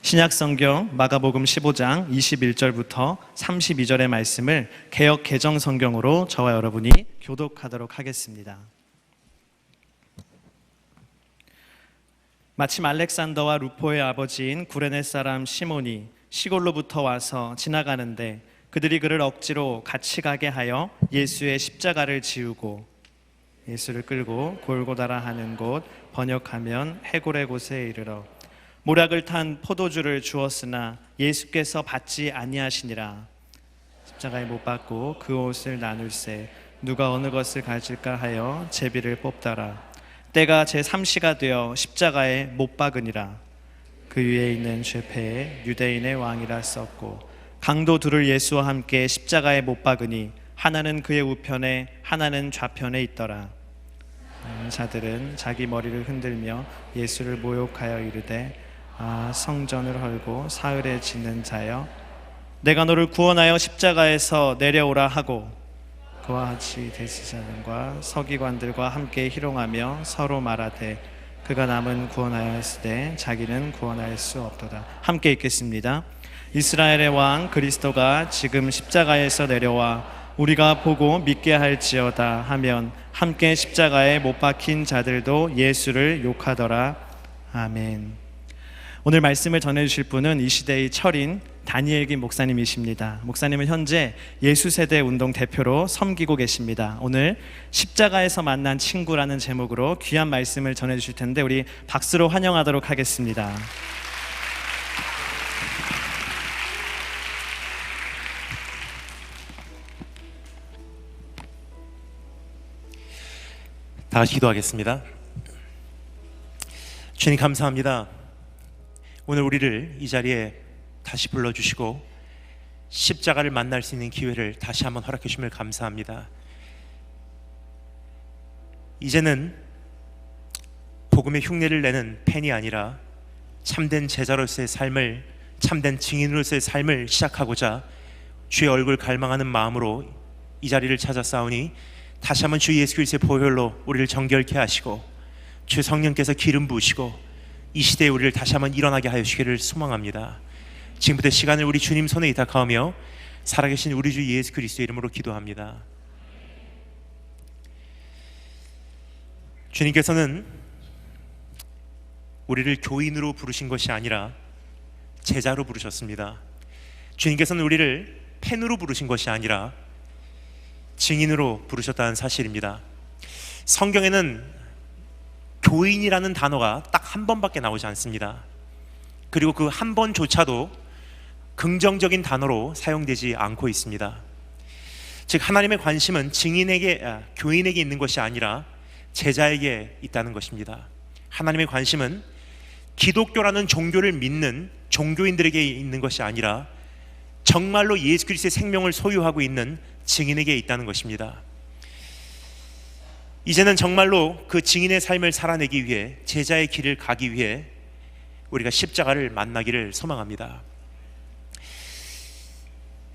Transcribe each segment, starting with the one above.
신약성경 마가복음 15장 21절부터 32절의 말씀을 개역 개정 성경으로 저와 여러분이 교독하도록 하겠습니다. 마침 알렉산더와 루포의 아버지인 구레네 사람 시몬이 시골로부터 와서 지나가는데 그들이 그를 억지로 같이 가게 하여 예수의 십자가를 지우고 예수를 끌고 골고다라 하는 곳, 번역하면 해골의 곳에 이르러 모략을 탄 포도주를 주었으나 예수께서 받지 아니하시니라. 십자가에 못 박고 그 옷을 나눌세 누가 어느 것을 가질까 하여 제비를 뽑더라. 때가 제3시가 되어 십자가에 못 박으니라. 그 위에 있는 죄패에 유대인의 왕이라 썼고 강도 둘을 예수와 함께 십자가에 못 박으니 하나는 그의 우편에 하나는 좌편에 있더라. 자들은 자기 머리를 흔들며 예수를 모욕하여 이르되 성전을 헐고 사흘에 짓는 자여, 내가 너를 구원하여 십자가에서 내려오라 하고 그와 같이 대제사장과 서기관들과 함께 희롱하며 서로 말하되 그가 남은 구원하였으되 자기는 구원할 수 없도다. 함께 읽겠습니다. 이스라엘의 왕 그리스도가 지금 십자가에서 내려와 우리가 보고 믿게 할지어다 하면 함께 십자가에 못 박힌 자들도 예수를 욕하더라. 아멘. 오늘 말씀을 전해주실 분은 이 시대의 철인 다니엘김 목사님이십니다. 목사님은 현재 예수세대 운동 대표로 섬기고 계십니다. 오늘 십자가에서 만난 친구라는 제목으로 귀한 말씀을 전해주실 텐데 우리 박수로 환영하도록 하겠습니다. 다 같이 기도하겠습니다. 주님 감사합니다. 오늘 우리를 이 자리에 다시 불러주시고 십자가를 만날 수 있는 기회를 다시 한번 허락해 주심을 감사합니다. 이제는 복음의 흉내를 내는 팬이 아니라 참된 제자로서의 삶을, 참된 증인으로서의 삶을 시작하고자 주의 얼굴 갈망하는 마음으로 이 자리를 찾아싸우니 다시 한번 주 예수 그리스도의 보혈로 우리를 정결케 하시고 주 성령께서 기름 부으시고 이 시대에 우리를 다시 한번 일어나게 하여 주시기를 소망합니다. 지금부터 시간을 우리 주님 손에 의탁하며 살아계신 우리 주 예수 그리스도의 이름으로 기도합니다. 주님께서는 우리를 교인으로 부르신 것이 아니라 제자로 부르셨습니다. 주님께서는 우리를 팬으로 부르신 것이 아니라 증인으로 부르셨다는 사실입니다. 성경에는 교인이라는 단어가 딱 한 번밖에 나오지 않습니다. 그리고 그 한 번조차도 긍정적인 단어로 사용되지 않고 있습니다. 즉 하나님의 관심은 교인에게 있는 것이 아니라 제자에게 있다는 것입니다. 하나님의 관심은 기독교라는 종교를 믿는 종교인들에게 있는 것이 아니라 정말로 예수 그리스도의 생명을 소유하고 있는 증인에게 있다는 것입니다. 이제는 정말로 그 증인의 삶을 살아내기 위해, 제자의 길을 가기 위해 우리가 십자가를 만나기를 소망합니다.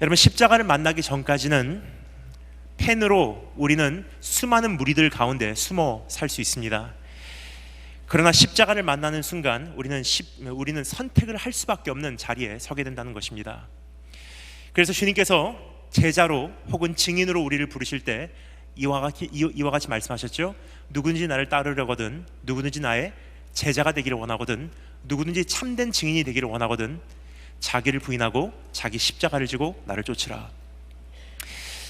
여러분, 십자가를 만나기 전까지는 펜으로 우리는 수많은 무리들 가운데 숨어 살 수 있습니다. 그러나 십자가를 만나는 순간 우리는 선택을 할 수밖에 없는 자리에 서게 된다는 것입니다. 그래서 주님께서 제자로 혹은 증인으로 우리를 부르실 때 이와 같이 말씀하셨죠. 누구든지 나를 따르려거든, 누구든지 나의 제자가 되기를 원하거든, 누구든지 참된 증인이 되기를 원하거든 자기를 부인하고 자기 십자가를 지고 나를 쫓으라.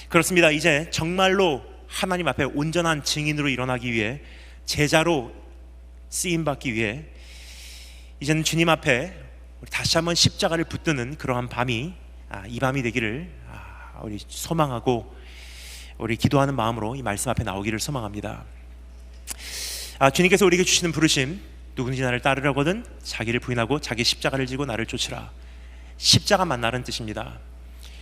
그렇습니다. 이제 정말로 하나님 앞에 온전한 증인으로 일어나기 위해, 제자로 쓰임받기 위해 이제는 주님 앞에 다시 한번 십자가를 붙드는 그러한 밤이 이 밤이 되기를 우리 소망하고 우리 기도하는 마음으로 이 말씀 앞에 나오기를 소망합니다. 주님께서 우리에게 주시는 부르심, 누구든지 나를 따르려거든 자기를 부인하고 자기 십자가를 지고 나를 쫓으라. 십자가 만나는 뜻입니다.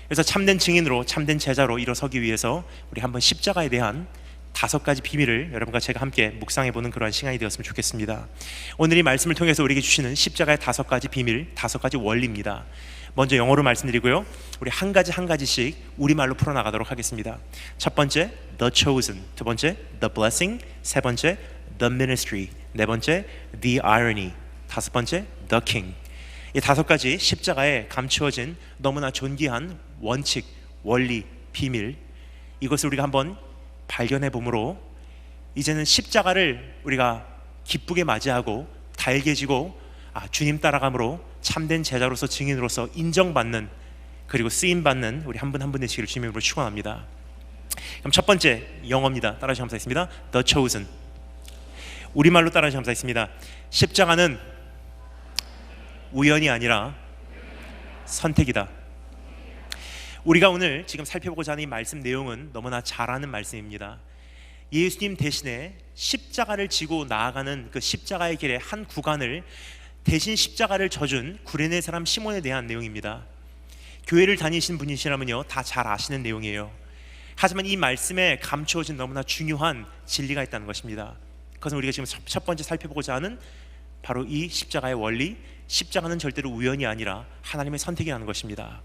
그래서 참된 증인으로, 참된 제자로 일어서기 위해서 우리 한번 십자가에 대한 5가지 비밀을 여러분과 제가 함께 묵상해보는 그러한 시간이 되었으면 좋겠습니다. 오늘 이 말씀을 통해서 우리에게 주시는 십자가의 5가지 비밀, 5가지 원리입니다. 먼저 영어로 말씀드리고요, 우리 한 가지씩 우리말로 풀어나가도록 하겠습니다. 첫 번째, the chosen. 두 번째, the blessing. 세 번째, the ministry. 네 번째, the irony. 5번째, the king. 이 5가지 십자가에 감추어진 너무나 존귀한 원칙, 원리, 비밀, 이것을 우리가 한번 발견해 보므로 이제는 십자가를 우리가 기쁘게 맞이하고 달개지고 주님 따라감으로 참된 제자로서 증인으로서 인정받는, 그리고 쓰임받는 우리 한 분 한 분 되시기를 주님의 이름으로 축원합니다. 그럼 첫 번째 영어입니다. 따라하시면 감사하겠습니다. The chosen. 우리말로 따라하시면 감사하겠습니다. 십자가는 우연이 아니라 선택이다. 우리가 오늘 지금 살펴보고자 하는 이 말씀 내용은 너무나 잘 아는 말씀입니다. 예수님 대신에 십자가를 지고 나아가는 그 십자가의 길의 한 구간을 대신 십자가를 져준 구레네 사람 시몬에 대한 내용입니다. 교회를 다니신 분이시라면요 다 잘 아시는 내용이에요. 하지만 이 말씀에 감추어진 너무나 중요한 진리가 있다는 것입니다. 그것은 우리가 지금 첫 번째 살펴보고자 하는 바로 이 십자가의 원리, 십자가는 절대로 우연이 아니라 하나님의 선택이라는 것입니다.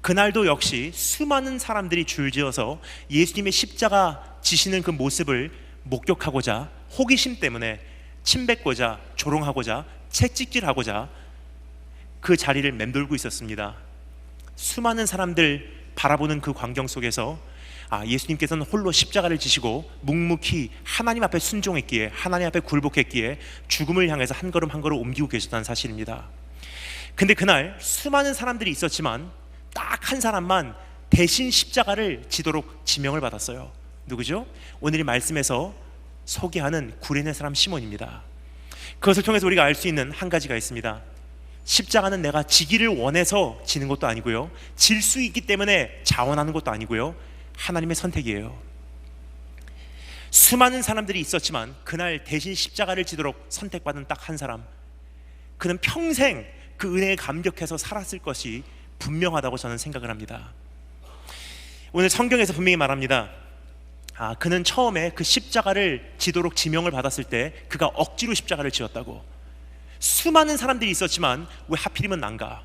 그날도 역시 수많은 사람들이 줄지어서 예수님의 십자가 지시는 그 모습을 목격하고자, 호기심 때문에 침뱉고자, 조롱하고자, 채찍질하고자 그 자리를 맴돌고 있었습니다. 수많은 사람들 바라보는 그 광경 속에서 예수님께서는 홀로 십자가를 지시고 묵묵히 하나님 앞에 순종했기에, 하나님 앞에 굴복했기에 죽음을 향해서 한 걸음 한 걸음 옮기고 계셨다는 사실입니다. 근데 그날 수많은 사람들이 있었지만 딱 한 사람만 대신 십자가를 지도록 지명을 받았어요. 누구죠? 오늘 이 말씀에서 소개하는 구레네 사람 시몬입니다. 그것을 통해서 우리가 알 수 있는 한 가지가 있습니다. 십자가는 내가 지기를 원해서 지는 것도 아니고요, 질 수 있기 때문에 자원하는 것도 아니고요, 하나님의 선택이에요. 수많은 사람들이 있었지만 그날 대신 십자가를 지도록 선택받은 딱 한 사람, 그는 평생 그 은혜에 감격해서 살았을 것이 분명하다고 저는 생각을 합니다. 오늘 성경에서 분명히 말합니다. 그는 처음에 그 십자가를 지도록 지명을 받았을 때 그가 억지로 십자가를 지었다고. 수많은 사람들이 있었지만 왜 하필이면 난가?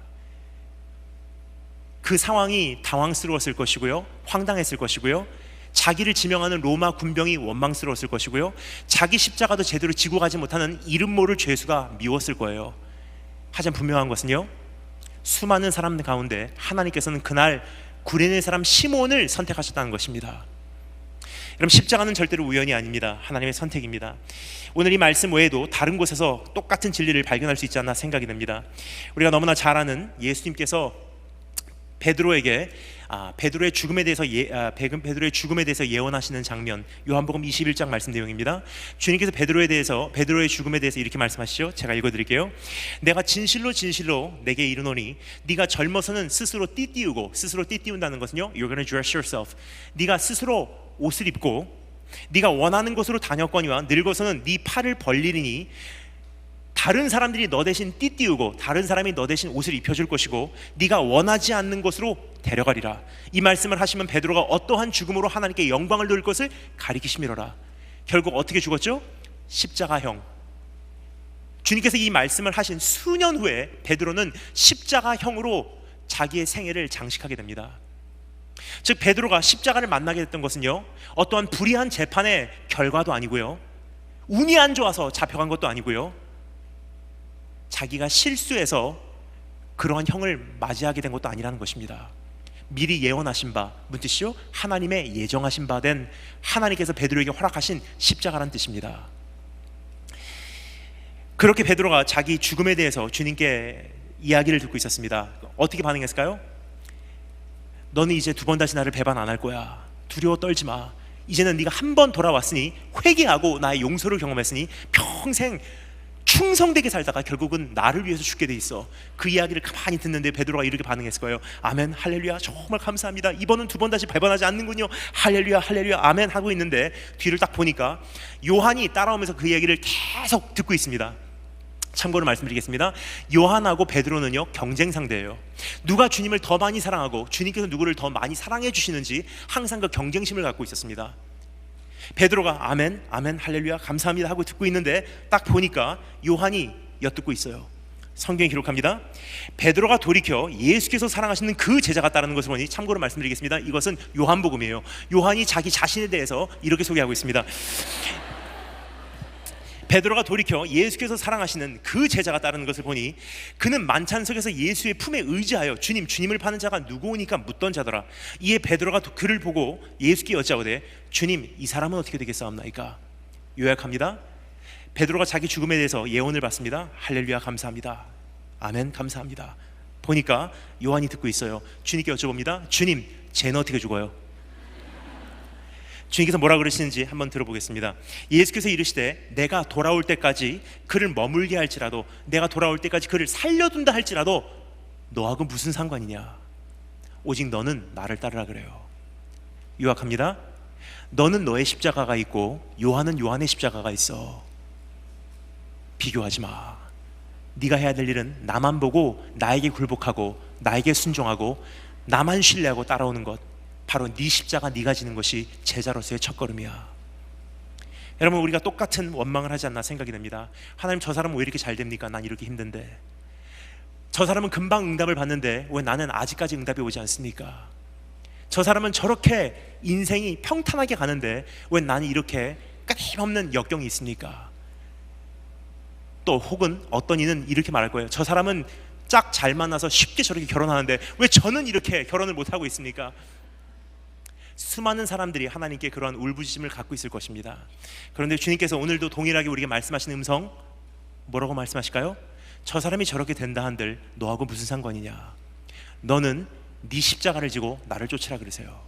그 상황이 당황스러웠을 것이고요, 황당했을 것이고요, 자기를 지명하는 로마 군병이 원망스러웠을 것이고요, 자기 십자가도 제대로 지고 가지 못하는 이름 모를 죄수가 미웠을 거예요. 하지만 분명한 것은요, 수많은 사람들 가운데 하나님께서는 그날 구레네 사람 시몬을 선택하셨다는 것입니다. 여러분, 십자가는 절대로 우연이 아닙니다. 하나님의 선택입니다. 오늘 이 말씀 외에도 다른 곳에서 똑같은 진리를 발견할 수 있지 않나 생각이 듭니다. 우리가 너무나 잘 아는 예수님께서 베드로에게 베드로의 죽음에 대해서 예언하시는 장면, 요한복음 21장 말씀 내용입니다. 주님께서 베드로의 죽음에 대해서 이렇게 말씀하시죠. 제가 읽어드릴게요. 내가 진실로 진실로 내게 이르노니 네가 젊어서는 스스로 띠띠우고, 스스로 띠띠운다는 것은요, You're gonna dress yourself. 네가 스스로 옷을 입고 네가 원하는 곳으로 다녔거니와 늙어서는 네 팔을 벌리리니 다른 사람들이 너 대신 띠띠우고 다른 사람이 너 대신 옷을 입혀줄 것이고 네가 원하지 않는 곳으로 데려가리라. 이 말씀을 하시면 베드로가 어떠한 죽음으로 하나님께 영광을 돌릴 것을 가리키심이로라. 결국 어떻게 죽었죠? 십자가형. 주님께서 이 말씀을 하신 수년 후에 베드로는 십자가형으로 자기의 생애를 장식하게 됩니다. 즉 베드로가 십자가를 만나게 됐던 것은요, 어떠한 불의한 재판의 결과도 아니고요, 운이 안 좋아서 잡혀간 것도 아니고요, 자기가 실수해서 그러한 형을 맞이하게 된 것도 아니라는 것입니다. 미리 예언하신 바, 무슨 뜻이요? 하나님의 예정하신 바 된, 하나님께서 베드로에게 허락하신 십자가란 뜻입니다. 그렇게 베드로가 자기 죽음에 대해서 주님께 이야기를 듣고 있었습니다. 어떻게 반응했을까요? 너는 이제 두 번 다시 나를 배반 안 할 거야. 두려워 떨지 마. 이제는 네가 한 번 돌아왔으니, 회개하고 나의 용서를 경험했으니 평생 충성되게 살다가 결국은 나를 위해서 죽게 돼 있어. 그 이야기를 가만히 듣는데 베드로가 이렇게 반응했을 거예요. 아멘, 할렐루야, 정말 감사합니다. 이번은 두 번 다시 배반하지 않는군요. 할렐루야, 할렐루야, 아멘 하고 있는데 뒤를 딱 보니까 요한이 따라오면서 그 얘기를 계속 듣고 있습니다. 참고로 말씀드리겠습니다. 요한하고 베드로는요, 경쟁 상대예요. 누가 주님을 더 많이 사랑하고 주님께서 누구를 더 많이 사랑해 주시는지 항상 그 경쟁심을 갖고 있었습니다. 베드로가 아멘, 아멘, 할렐루야, 감사합니다 하고 듣고 있는데 딱 보니까 요한이 엿듣고 있어요. 성경이 기록합니다. 베드로가 돌이켜 예수께서 사랑하시는 그 제자가 따르는 것을 보니, 참고로 말씀드리겠습니다. 이것은 요한복음이에요. 요한이 자기 자신에 대해서 이렇게 소개하고 있습니다. 베드로가 돌이켜 예수께서 사랑하시는 그 제자가 따르는 것을 보니 그는 만찬석에서 예수의 품에 의지하여 주님을 파는 자가 누구오니까 묻던 자더라. 이에 베드로가 그를 보고 예수께 여짜오되 주님, 이 사람은 어떻게 되겠사옵나이까? 요약합니다. 베드로가 자기 죽음에 대해서 예언을 받습니다. 할렐루야, 감사합니다. 아멘, 감사합니다. 보니까 요한이 듣고 있어요. 주님께 여쭤봅니다. 주님, 쟤는 어떻게 죽어요? 주님께서 뭐라 그러시는지 한번 들어보겠습니다. 예수께서 이르시되 내가 돌아올 때까지 그를 머물게 할지라도, 내가 돌아올 때까지 그를 살려둔다 할지라도 너하고 무슨 상관이냐? 오직 너는 나를 따르라 그래요. 요약합니다. 너는 너의 십자가가 있고 요한은 요한의 십자가가 있어. 비교하지 마. 네가 해야 될 일은 나만 보고 나에게 굴복하고 나에게 순종하고 나만 신뢰하고 따라오는 것, 바로 네 십자가 네가 지는 것이 제자로서의 첫걸음이야. 여러분, 우리가 똑같은 원망을 하지 않나 생각이 됩니다. 하나님, 저 사람은 왜 이렇게 잘 됩니까? 난 이렇게 힘든데. 저 사람은 금방 응답을 받는데 왜 나는 아직까지 응답이 오지 않습니까? 저 사람은 저렇게 인생이 평탄하게 가는데 왜 나는 이렇게 끊임없는 역경이 있습니까? 또 혹은 어떤 이는 이렇게 말할 거예요. 저 사람은 짝 잘 만나서 쉽게 저렇게 결혼하는데 왜 저는 이렇게 결혼을 못하고 있습니까? 수많은 사람들이 하나님께 그러한 울부짖음을 갖고 있을 것입니다. 그런데 주님께서 오늘도 동일하게 우리에게 말씀하시는 음성, 뭐라고 말씀하실까요? 저 사람이 저렇게 된다 한들 너하고 무슨 상관이냐? 너는 네 십자가를 지고 나를 쫓으라 그러세요.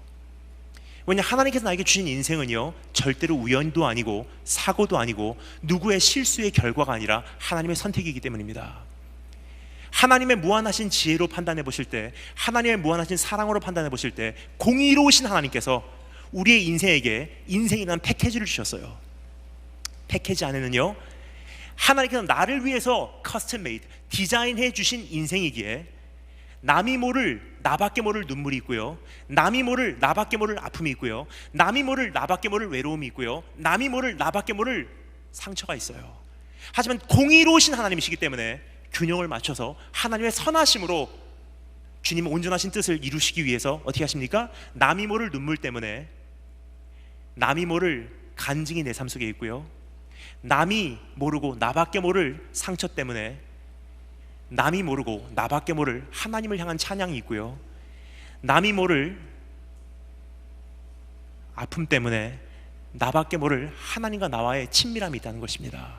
왜냐, 하나님께서 나에게 주신 인생은요, 절대로 우연도 아니고 사고도 아니고 누구의 실수의 결과가 아니라 하나님의 선택이기 때문입니다. 하나님의 무한하신 지혜로 판단해 보실 때, 하나님의 무한하신 사랑으로 판단해 보실 때, 공의로우신 하나님께서 우리의 인생에게 인생이라는 패키지를 주셨어요. 패키지 안에는요, 하나님께서 나를 위해서 커스텀 메이드, 디자인해 주신 인생이기에 남이 모를, 나밖에 모를 눈물이 있고요, 남이 모를, 나밖에 모를 아픔이 있고요, 남이 모를, 나밖에 모를 외로움이 있고요, 남이 모를, 나밖에 모를 상처가 있어요. 하지만 공의로우신 하나님이시기 때문에 균형을 맞춰서 하나님의 선하심으로 주님의 온전하신 뜻을 이루시기 위해서 어떻게 하십니까? 남이 모를 눈물 때문에, 남이 모를 간증이 내 삶 속에 있고요, 남이 모르고 나밖에 모를 상처 때문에, 남이 모르고 나밖에 모를 하나님을 향한 찬양이 있고요, 남이 모를 아픔 때문에 나밖에 모를 하나님과 나와의 친밀함이 있다는 것입니다.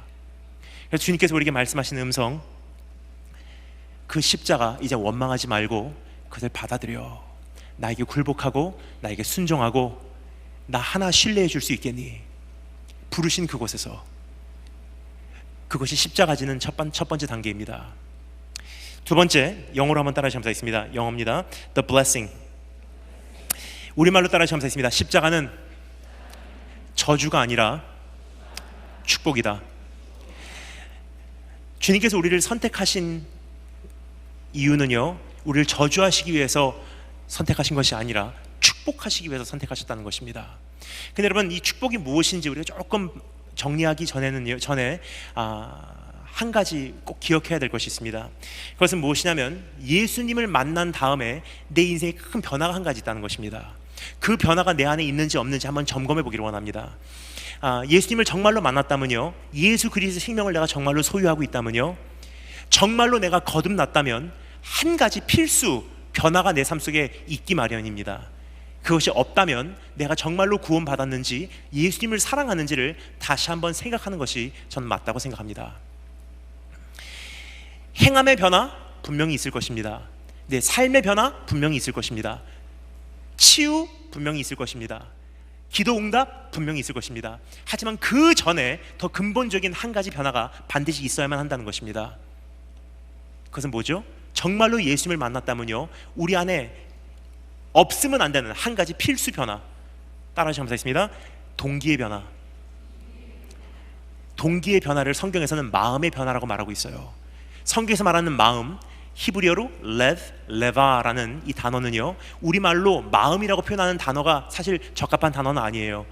그래서 주님께서 우리에게 말씀하시는 음성, 그 십자가 이제 원망하지 말고 그것을 받아들여. 나에게 굴복하고 나에게 순종하고 나 하나 신뢰해 줄 수 있겠니? 부르신 그곳에서. 그것이 십자가 지는 첫 번째 단계입니다. 두 번째, 영어로 한번 따라 하시겠습니다. 영어입니다. The blessing. 우리말로 따라 하시겠습니다. 십자가는 저주가 아니라 축복이다. 주님께서 우리를 선택하신 이유는요, 우리를 저주하시기 위해서 선택하신 것이 아니라 축복하시기 위해서 선택하셨다는 것입니다. 근데 여러분, 이 축복이 무엇인지 우리가 조금 정리하기 전에 한 가지 꼭 기억해야 될 것이 있습니다. 그것은 무엇이냐면, 예수님을 만난 다음에 내 인생에 큰 변화가 한 가지 있다는 것입니다. 그 변화가 내 안에 있는지 없는지 한번 점검해 보기를 원합니다. 예수님을 정말로 만났다면요, 예수 그리스도의 생명을 내가 정말로 소유하고 있다면요, 정말로 내가 거듭났다면 한 가지 필수 변화가 내 삶 속에 있기 마련입니다. 그것이 없다면 내가 정말로 구원받았는지 예수님을 사랑하는지를 다시 한번 생각하는 것이 저는 맞다고 생각합니다. 행함의 변화 분명히 있을 것입니다. 내 삶의 변화 분명히 있을 것입니다. 치유 분명히 있을 것입니다. 기도 응답 분명히 있을 것입니다. 하지만 그 전에 더 근본적인 한 가지 변화가 반드시 있어야만 한다는 것입니다. 그것은 뭐죠? 정말로 예수님을 만났다면요, 우리 안에 없으면 안 되는 한 가지 필수 변화, 따라하시면 감사하겠습니다. 동기의 변화. 동기의 변화를 성경에서는 마음의 변화라고 말하고 있어요. 성경에서 말하는 마음, 히브리어로 레바라는 이 단어는요, 우리말로 마음이라고 표현하는 단어가 사실 적합한 단어는 아니에요.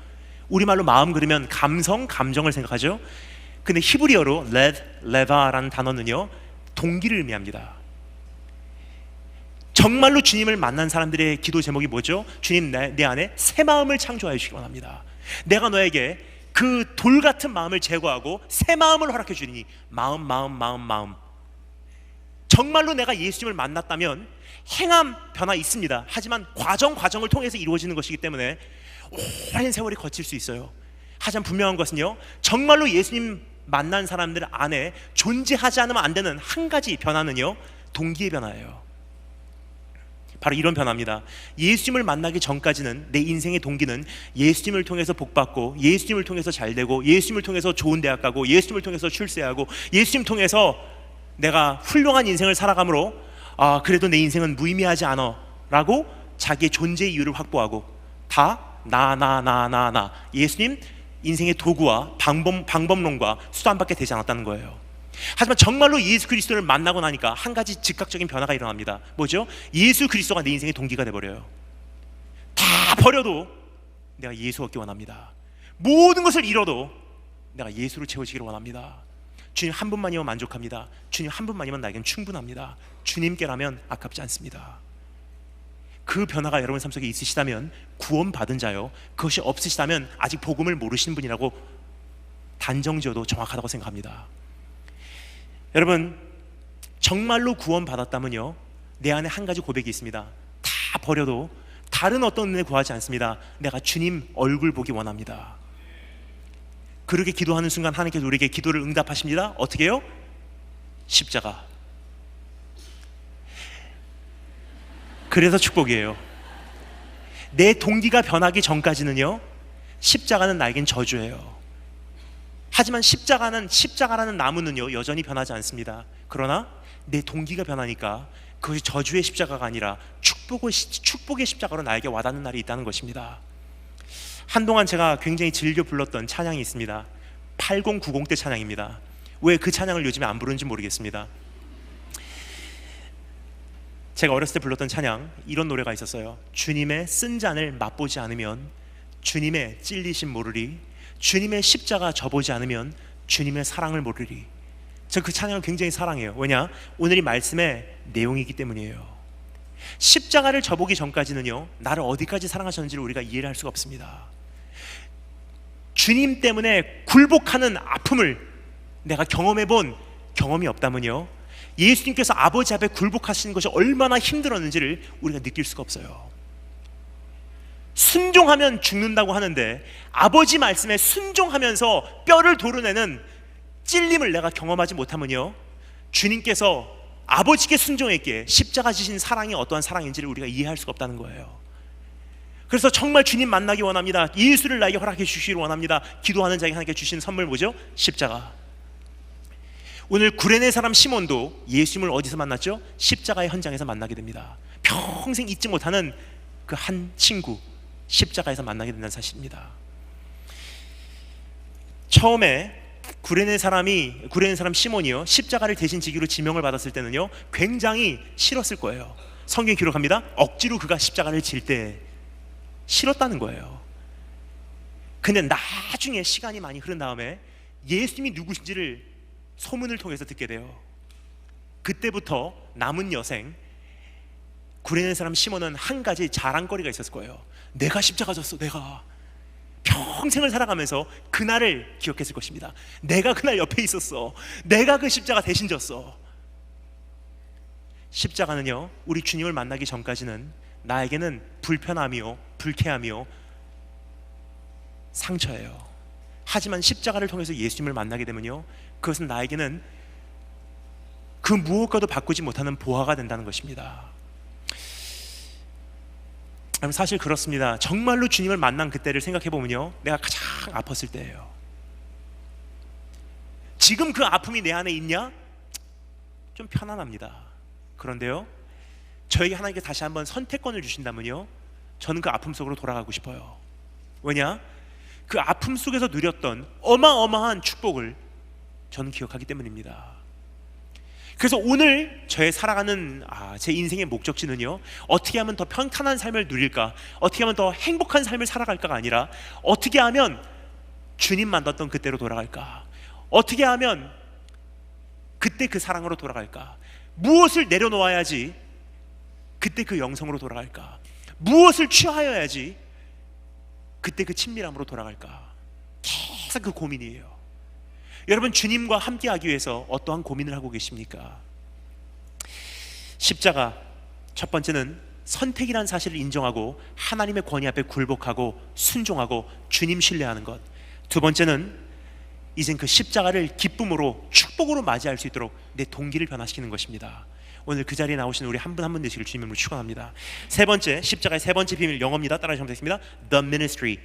우리말로 마음 그러면 감성, 감정을 생각하죠. 근데 히브리어로 레바라는 단어는요, 동기를 의미합니다. 정말로 주님을 만난 사람들의 기도 제목이 뭐죠? 주님, 내 안에 새 마음을 창조하여 주시기 원합니다. 내가 너에게 그 돌 같은 마음을 제거하고 새 마음을 허락해 주리니 마음. 정말로 내가 예수님을 만났다면 행함 변화 있습니다. 하지만 과정을 통해서 이루어지는 것이기 때문에 오랜 세월이 거칠 수 있어요. 하지만 분명한 것은요, 정말로 예수님 만난 사람들 안에 존재하지 않으면 안 되는 한 가지 변화는요, 동기의 변화예요. 바로 이런 변화입니다. 예수님을 만나기 전까지는 내 인생의 동기는 예수님을 통해서 복받고, 예수님을 통해서 잘되고, 예수님을 통해서 좋은 대학 가고, 예수님을 통해서 출세하고, 예수님 통해서 내가 훌륭한 인생을 살아감으로 그래도 내 인생은 무의미하지 않아 라고 자기의 존재의 이유를 확보하고, 다 나 예수님 인생의 도구와 방법론과 수단밖에 되지 않았다는 거예요. 하지만 정말로 예수 그리스도를 만나고 나니까 한 가지 즉각적인 변화가 일어납니다. 뭐죠? 예수 그리스도가 내 인생의 동기가 돼버려요. 다 버려도 내가 예수 얻기 원합니다. 모든 것을 잃어도 내가 예수로 채워지기를 원합니다. 주님 한 분만이면 만족합니다. 주님 한 분만이면 나에겐 충분합니다. 주님께라면 아깝지 않습니다. 그 변화가 여러분 삶 속에 있으시다면 구원받은 자요, 그것이 없으시다면 아직 복음을 모르시는 분이라고 단정지어도 정확하다고 생각합니다. 여러분, 정말로 구원받았다면요, 내 안에 한 가지 고백이 있습니다. 다 버려도 다른 어떤 은혜 구하지 않습니다. 내가 주님 얼굴 보기 원합니다. 그렇게 기도하는 순간 하나님께서 우리에게 기도를 응답하십니다. 어떻게 해요? 십자가. 그래서 축복이에요. 내 동기가 변하기 전까지는요, 십자가는 나에겐 저주예요. 하지만 십자가라는 나무는요, 여전히 변하지 않습니다. 그러나 내 동기가 변하니까 그것이 저주의 십자가가 아니라 축복의 십자가로 나에게 와닿는 날이 있다는 것입니다. 한동안 제가 굉장히 즐겨 불렀던 찬양이 있습니다. 8090 때 찬양입니다. 왜 그 찬양을 요즘에 안 부르는지 모르겠습니다. 제가 어렸을 때 불렀던 찬양, 이런 노래가 있었어요. 주님의 쓴 잔을 맛보지 않으면 주님의 찔리심 모르리, 주님의 십자가 져보지 않으면 주님의 사랑을 모르리. 저 그 찬양을 굉장히 사랑해요. 왜냐? 오늘 이 말씀의 내용이기 때문이에요. 십자가를 져보기 전까지는요, 나를 어디까지 사랑하셨는지를 우리가 이해를 할 수가 없습니다. 주님 때문에 굴복하는 아픔을 내가 경험해본 경험이 없다면요, 예수님께서 아버지 앞에 굴복하시는 것이 얼마나 힘들었는지를 우리가 느낄 수가 없어요. 순종하면 죽는다고 하는데 아버지 말씀에 순종하면서 뼈를 도려내는 찔림을 내가 경험하지 못하면요, 주님께서 아버지께 순종했기에 십자가 지신 사랑이 어떠한 사랑인지를 우리가 이해할 수가 없다는 거예요. 그래서 정말 주님 만나기 원합니다. 예수를 나에게 허락해 주시기를 원합니다. 기도하는 자에게 하나님께 주시는 선물 뭐죠? 십자가. 오늘 구레네 사람 시몬도 예수님을 어디서 만났죠? 십자가의 현장에서 만나게 됩니다. 평생 잊지 못하는 그 한 친구, 십자가에서 만나게 된다는 사실입니다. 처음에 구레네 사람 시몬이요, 십자가를 대신 지기로 지명을 받았을 때는요, 굉장히 싫었을 거예요. 성경이 기록합니다. 억지로 그가 십자가를 질 때 싫었다는 거예요. 근데 나중에 시간이 많이 흐른 다음에 예수님이 누구신지를 소문을 통해서 듣게 돼요. 그때부터 남은 여생 구레네 사람 시몬은 한 가지 자랑거리가 있었을 거예요. 내가 십자가 졌어. 내가 평생을 살아가면서 그날을 기억했을 것입니다. 내가 그날 옆에 있었어. 내가 그 십자가 대신 졌어. 십자가는요, 우리 주님을 만나기 전까지는 나에게는 불편함이요, 불쾌함이요, 상처예요. 하지만 십자가를 통해서 예수님을 만나게 되면요, 그것은 나에게는 그 무엇과도 바꾸지 못하는 보화가 된다는 것입니다. 사실 그렇습니다. 정말로 주님을 만난 그때를 생각해보면요, 내가 가장 아팠을 때예요. 지금 그 아픔이 내 안에 있냐? 좀 편안합니다. 그런데요, 저에게 하나님께 다시 한번 선택권을 주신다면요, 저는 그 아픔 속으로 돌아가고 싶어요. 왜냐? 그 아픔 속에서 누렸던 어마어마한 축복을 저는 기억하기 때문입니다. 그래서 오늘 저의 살아가는 제 인생의 목적지는요, 어떻게 하면 더 평탄한 삶을 누릴까, 어떻게 하면 더 행복한 삶을 살아갈까가 아니라 어떻게 하면 주님 만났던 그때로 돌아갈까, 어떻게 하면 그때 그 사랑으로 돌아갈까, 무엇을 내려놓아야지 그때 그 영성으로 돌아갈까, 무엇을 취하여야지 그때 그 친밀함으로 돌아갈까, 항상 그 고민이에요. 여러분, 주님과 함께하기 위해서 어떠한 고민을 하고 계십니까? 십자가, 첫 번째는 선택이라는 사실을 인정하고 하나님의 권위 앞에 굴복하고 순종하고 주님 신뢰하는 것. 두 번째는 이젠 그 십자가를 기쁨으로 축복으로 맞이할 수 있도록 내 동기를 변화시키는 것입니다. 오늘 그 자리에 나오신 우리 한 분 한 분 되시길 주님으로 축원합니다. 세 번째, 십자가의 세 번째 비밀, 영어입니다. 따라서 점사했습니다. The ministry.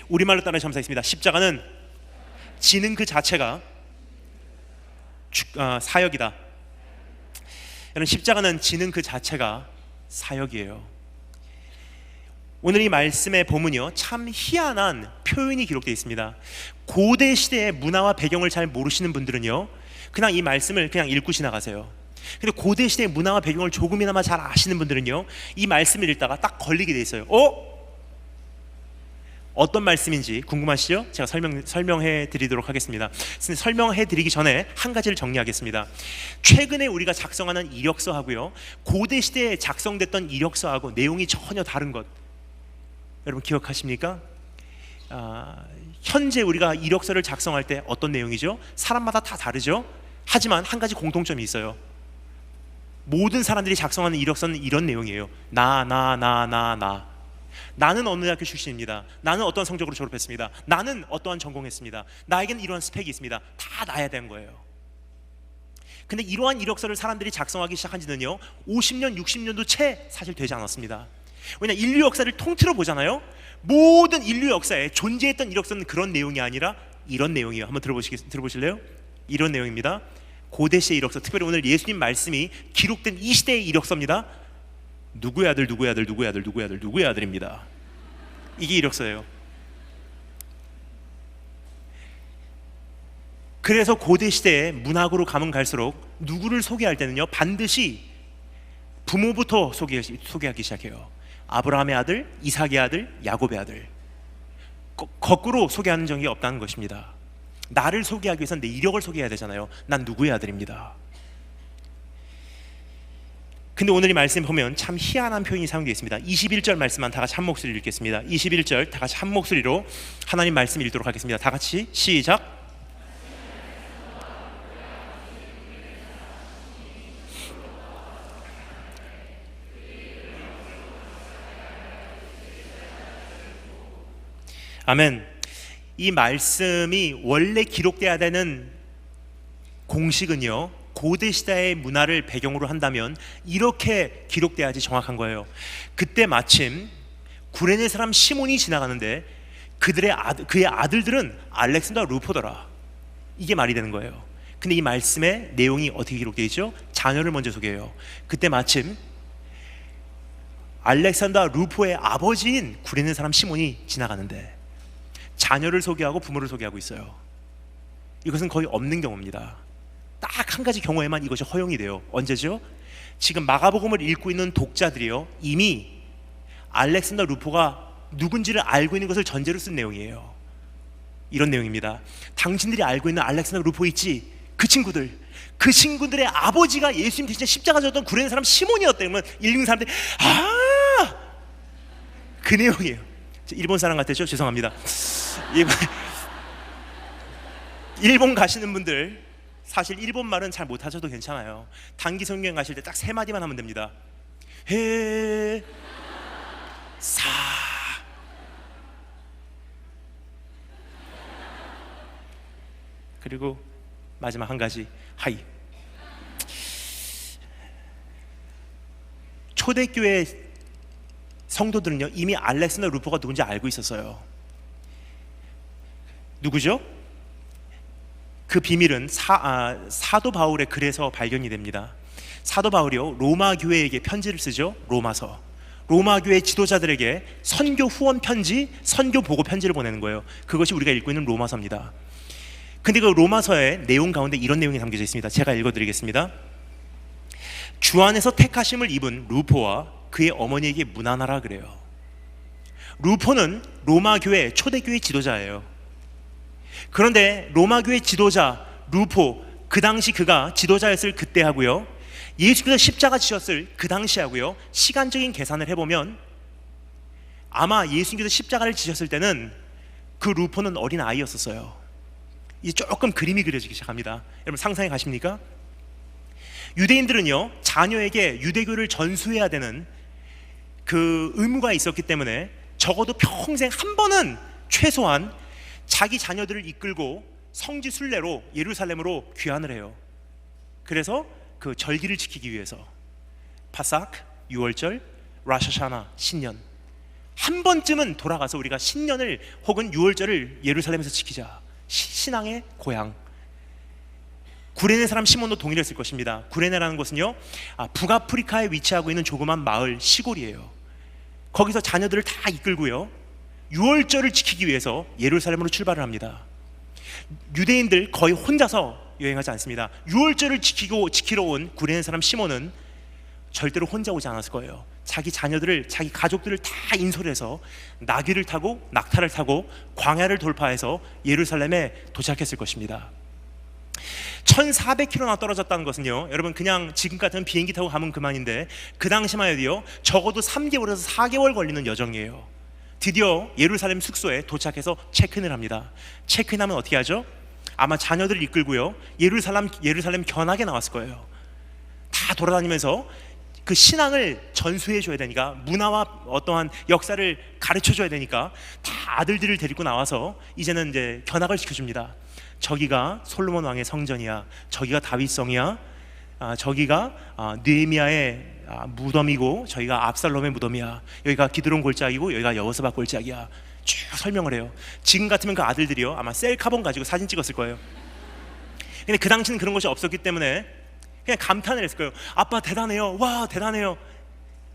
우리말로 따라서 점사했습니다. 십자가는 지는 그 자체가 사역이다. 여러분, 십자가는 지는 그 자체가 사역이에요. 오늘 이 말씀의 본문이요, 참 희한한 표현이 기록되어 있습니다. 고대 시대의 문화와 배경을 잘 모르시는 분들은요, 그냥 이 말씀을 그냥 읽고 지나가세요. 근데 고대 시대의 문화와 배경을 조금이나마 잘 아시는 분들은요, 이 말씀을 읽다가 딱 걸리게 돼 있어요. 어떤 말씀인지 궁금하시죠? 제가 설명해 드리도록 하겠습니다. 설명해 드리기 전에 한 가지를 정리하겠습니다. 최근에 우리가 작성하는 이력서하고요, 고대 시대에 작성됐던 이력서하고 내용이 전혀 다른 것, 여러분 기억하십니까? 현재 우리가 이력서를 작성할 때 어떤 내용이죠? 사람마다 다 다르죠? 하지만 한 가지 공통점이 있어요. 모든 사람들이 작성하는 이력서는 이런 내용이에요. 나는 어느 학교 출신입니다. 나는 어떤 성적으로 졸업했습니다. 나는 어떠한 전공했습니다. 나에게는 이러한 스펙이 있습니다. 다 나야 되는 거예요. 근데 이러한 이력서를 사람들이 작성하기 시작한 지는요, 50년, 60년도 채 사실 되지 않았습니다. 왜냐, 인류 역사를 통틀어 보잖아요. 모든 인류 역사에 존재했던 이력서는 그런 내용이 아니라 이런 내용이에요. 한번 들어보실래요? 이런 내용입니다. 고대 시의 이력서, 특별히 오늘 예수님 말씀이 기록된 이 시대의 이력서입니다. 누구의 아들, 누구의 아들, 누구의 아들, 누구의 아들, 누구의 아들입니다. 이게 이력서예요. 그래서 고대 시대의 문학으로 가면 갈수록 누구를 소개할 때는요, 반드시 부모부터 소개하기 시작해요. 아브라함의 아들, 이삭의 아들, 야곱의 아들. 거꾸로 소개하는 적이 없다는 것입니다. 나를 소개하기 위해서는 내 이력을 소개해야 되잖아요. 난 누구의 아들입니다. 근데 오늘 이 말씀 보면 참 희한한 표현이 사용되어 있습니다. 21절 말씀만 다 같이 한 목소리로 읽겠습니다. 21절 다 같이 한 목소리로 하나님 말씀 읽도록 하겠습니다. 다 같이 시작. 아멘. 이 말씀이 원래 기록돼야 되는 공식은요, 고대 시대의 문화를 배경으로 한다면 이렇게 기록돼야지 정확한 거예요. 그때 마침 구레네 사람 시몬이 지나가는데 그의 아들들은 알렉산더와 루포더라. 이게 말이 되는 거예요. 근데 이 말씀의 내용이 어떻게 기록되어 있죠? 자녀를 먼저 소개해요. 그때 마침 알렉산더와 루포의 아버지인 구레네 사람 시몬이 지나가는데 자녀를 소개하고 부모를 소개하고 있어요. 이것은 거의 없는 경우입니다. 딱 한 가지 경우에만 이것이 허용이 돼요. 언제죠? 지금 마가복음을 읽고 있는 독자들이요, 이미 알렉산더 루포가 누군지를 알고 있는 것을 전제로 쓴 내용이에요. 이런 내용입니다. 당신들이 알고 있는 알렉산더 루포 있지? 그 친구들의 아버지가 예수님 대신에 십자가 졌던 구레네 사람 시몬이었다. 그러면 읽는 사람들이 그 내용이에요. 일본 사람 같았죠? 죄송합니다. 일본 가시는 분들 사실 일본 말은 잘 못하셔도 괜찮아요. 단기 성경 가실 때 딱 세 마디만 하면 됩니다. 해, 사. 그리고 마지막 한 가지, 하이. 초대교회 성도들은요, 이미 알렉산더 루포가 누군지 알고 있었어요. 누구죠? 그 비밀은 사도 바울의 글에서 발견이 됩니다. 사도 바울이요, 로마 교회에게 편지를 쓰죠. 로마서. 로마 교회 지도자들에게 선교 후원 편지, 선교 보고 편지를 보내는 거예요. 그것이 우리가 읽고 있는 로마서입니다. 근데 그 로마서의 내용 가운데 이런 내용이 담겨져 있습니다. 제가 읽어드리겠습니다. 주 안에서 택하심을 입은 루포와 그의 어머니에게 문안하라 그래요. 루포는 로마 교회 초대교회 지도자예요. 그런데 로마 교회 지도자 루포, 그 당시 그가 지도자였을 그때 하고요, 예수께서 십자가 지셨을 그 당시 하고요, 시간적인 계산을 해보면 아마 예수님께서 십자가를 지셨을 때는 그 루포는 어린 아이였었어요. 이제 조금 그림이 그려지기 시작합니다. 여러분 상상해 가십니까? 유대인들은요, 자녀에게 유대교를 전수해야 되는 그 의무가 있었기 때문에 적어도 평생 한 번은 최소한 자기 자녀들을 이끌고 성지 순례로 예루살렘으로 귀환을 해요. 그래서 그 절기를 지키기 위해서 파삭, 유월절, 라샤샤나, 신년, 한 번쯤은 돌아가서 우리가 신년을 혹은 유월절을 예루살렘에서 지키자. 신앙의 고향. 구레네 사람 시몬도 동의를 했을 것입니다. 구레네라는 곳은요, 북아프리카에 위치하고 있는 조그만 마을, 시골이에요. 거기서 자녀들을 다 이끌고요, 유월절을 지키기 위해서 예루살렘으로 출발을 합니다. 유대인들 거의 혼자서 여행하지 않습니다. 유월절을 지키러 온 구레네 사람 시몬은 절대로 혼자 오지 않았을 거예요. 자기 자녀들을, 자기 가족들을 다 인솔해서 나귀를 타고 낙타를 타고 광야를 돌파해서 예루살렘에 도착했을 것입니다. 1400km나 떨어졌다는 것은요, 여러분 그냥 지금 같은 비행기 타고 가면 그만인데 그 당시만 해도요 적어도 3개월에서 4개월 걸리는 여정이에요. 드디어 예루살렘 숙소에 도착해서 체크인을 합니다. 체크인하면 어떻게 하죠? 아마 자녀들을 이끌고요, 예루살렘 견학에 나왔을 거예요. 다 돌아다니면서 그 신앙을 전수해 줘야 되니까, 문화와 어떠한 역사를 가르쳐 줘야 되니까 다 아들들을 데리고 나와서 이제는 이제 견학을 시켜줍니다. 저기가 솔로몬 왕의 성전이야, 저기가 다윗성이야, 저기가 느헤미야의 무덤이고 저기가 압살롬의 무덤이야, 여기가 기드론 골짜기고 여기가 여호사밧 골짜기야, 쭉 설명을 해요. 지금 같으면 그 아들들이요 아마 셀카본 가지고 사진 찍었을 거예요. 근데 그 당시는 그런 것이 없었기 때문에 그냥 감탄을 했을 거예요. 아빠 대단해요, 와 대단해요.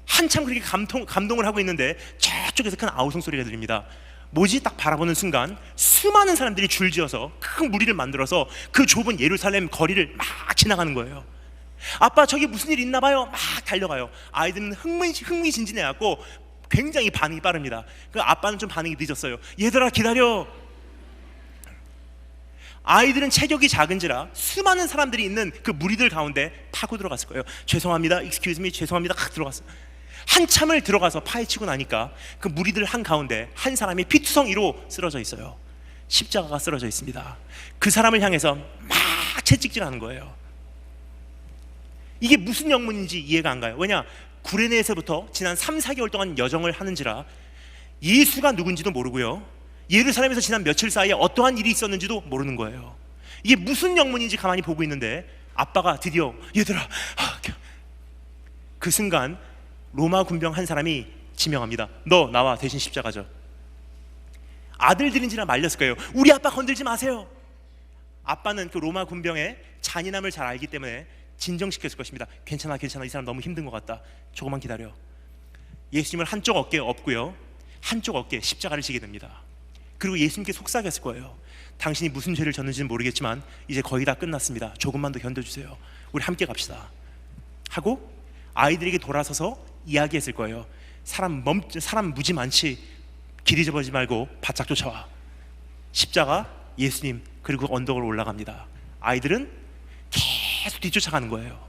한참 그렇게 감동을 하고 있는데 저쪽에서 큰 아우성 소리가 들립니다. 뭐지? 딱 바라보는 순간 수많은 사람들이 줄지어서 큰 무리를 만들어서 그 좁은 예루살렘 거리를 막 지나가는 거예요. 아빠 저기 무슨 일 있나 봐요. 막 달려가요. 아이들은 흥미진진해갖고 굉장히 반응이 빠릅니다. 그 아빠는 좀 반응이 늦었어요. 얘들아 기다려. 아이들은 체격이 작은지라 수많은 사람들이 있는 그 무리들 가운데 파고 들어갔을 거예요. 죄송합니다, excuse me, 죄송합니다, 막 들어갔어요. 한참을 들어가서 파헤치고 나니까 그 무리들 한가운데 한 사람이 피투성이로 쓰러져 있어요. 십자가가 쓰러져 있습니다. 그 사람을 향해서 막 채찍질하는 거예요. 이게 무슨 영문인지 이해가 안 가요. 왜냐? 구레네에서부터 지난 3, 4개월 동안 여정을 하는지라 예수가 누군지도 모르고요, 예루살렘에서 지난 며칠 사이에 어떠한 일이 있었는지도 모르는 거예요. 이게 무슨 영문인지 가만히 보고 있는데 아빠가 드디어 얘들아, 그 순간 로마 군병 한 사람이 지명합니다. 너 나와 대신 십자가 져. 아들들인지라 말렸을 거예요. 우리 아빠 건들지 마세요. 아빠는 그 로마 군병의 잔인함을 잘 알기 때문에 진정시켰을 것입니다. 괜찮아 괜찮아, 이 사람 너무 힘든 것 같다, 조금만 기다려. 예수님을 한쪽 어깨에 엎고요, 한쪽 어깨에 십자가를 지게 됩니다. 그리고 예수님께 속삭였을 거예요. 당신이 무슨 죄를 졌는지는 모르겠지만 이제 거의 다 끝났습니다. 조금만 더 견뎌주세요. 우리 함께 갑시다 하고 아이들에게 돌아서서 이야기했을 거예요. 사람 무지 많지, 길 잊어버리지 말고 바짝 쫓아와. 십자가, 예수님, 그리고 언덕을 올라갑니다. 아이들은 계속 뒤쫓아가는 거예요.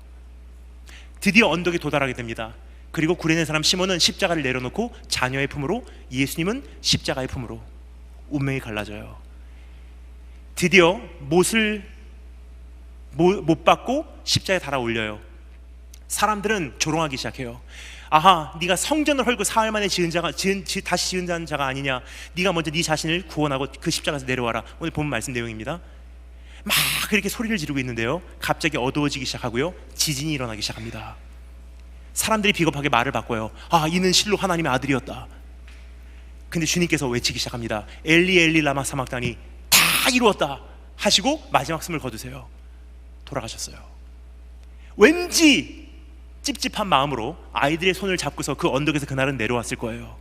드디어 언덕에 도달하게 됩니다. 그리고 구레네 사람 시몬은 십자가를 내려놓고 자녀의 품으로, 예수님은 십자가의 품으로. 운명이 갈라져요. 드디어 못을 못 받고 십자가에 달아 올려요. 사람들은 조롱하기 시작해요. 아하, 네가 성전을 헐고 사흘 만에 다시 지은 자가 아니냐, 네가 먼저 네 자신을 구원하고 그 십자가에서 내려와라. 오늘 본 말씀 내용입니다. 막 그렇게 소리를 지르고 있는데요, 갑자기 어두워지기 시작하고요, 지진이 일어나기 시작합니다. 사람들이 비겁하게 말을 바꿔요. 아, 이는 실로 하나님의 아들이었다. 근데 주님께서 외치기 시작합니다. 엘리 엘리 라마 사막다니, 다 이루었다 하시고 마지막 숨을 거두세요. 돌아가셨어요. 왠지 찝찝한 마음으로 아이들의 손을 잡고서 그 언덕에서 그날은 내려왔을 거예요.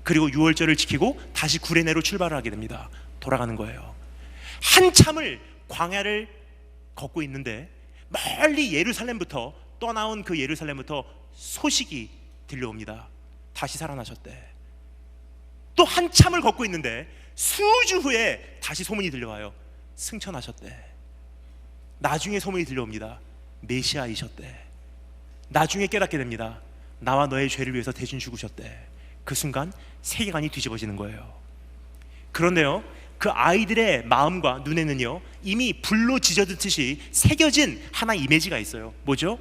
그리고 유월절을 지키고 다시 구레네로 출발을 하게 됩니다. 돌아가는 거예요. 한참을 광야를 걷고 있는데 멀리 예루살렘부터, 떠나온 그 예루살렘부터 소식이 들려옵니다. 다시 살아나셨대. 또 한참을 걷고 있는데 수주 후에 다시 소문이 들려와요. 승천하셨대. 나중에 소문이 들려옵니다. 메시아이셨대. 나중에 깨닫게 됩니다. 나와 너의 죄를 위해서 대신 죽으셨대. 그 순간 세계관이 뒤집어지는 거예요. 그런데요, 그 아이들의 마음과 눈에는요 이미 불로 지져듯이 새겨진 하나의 이미지가 있어요. 뭐죠?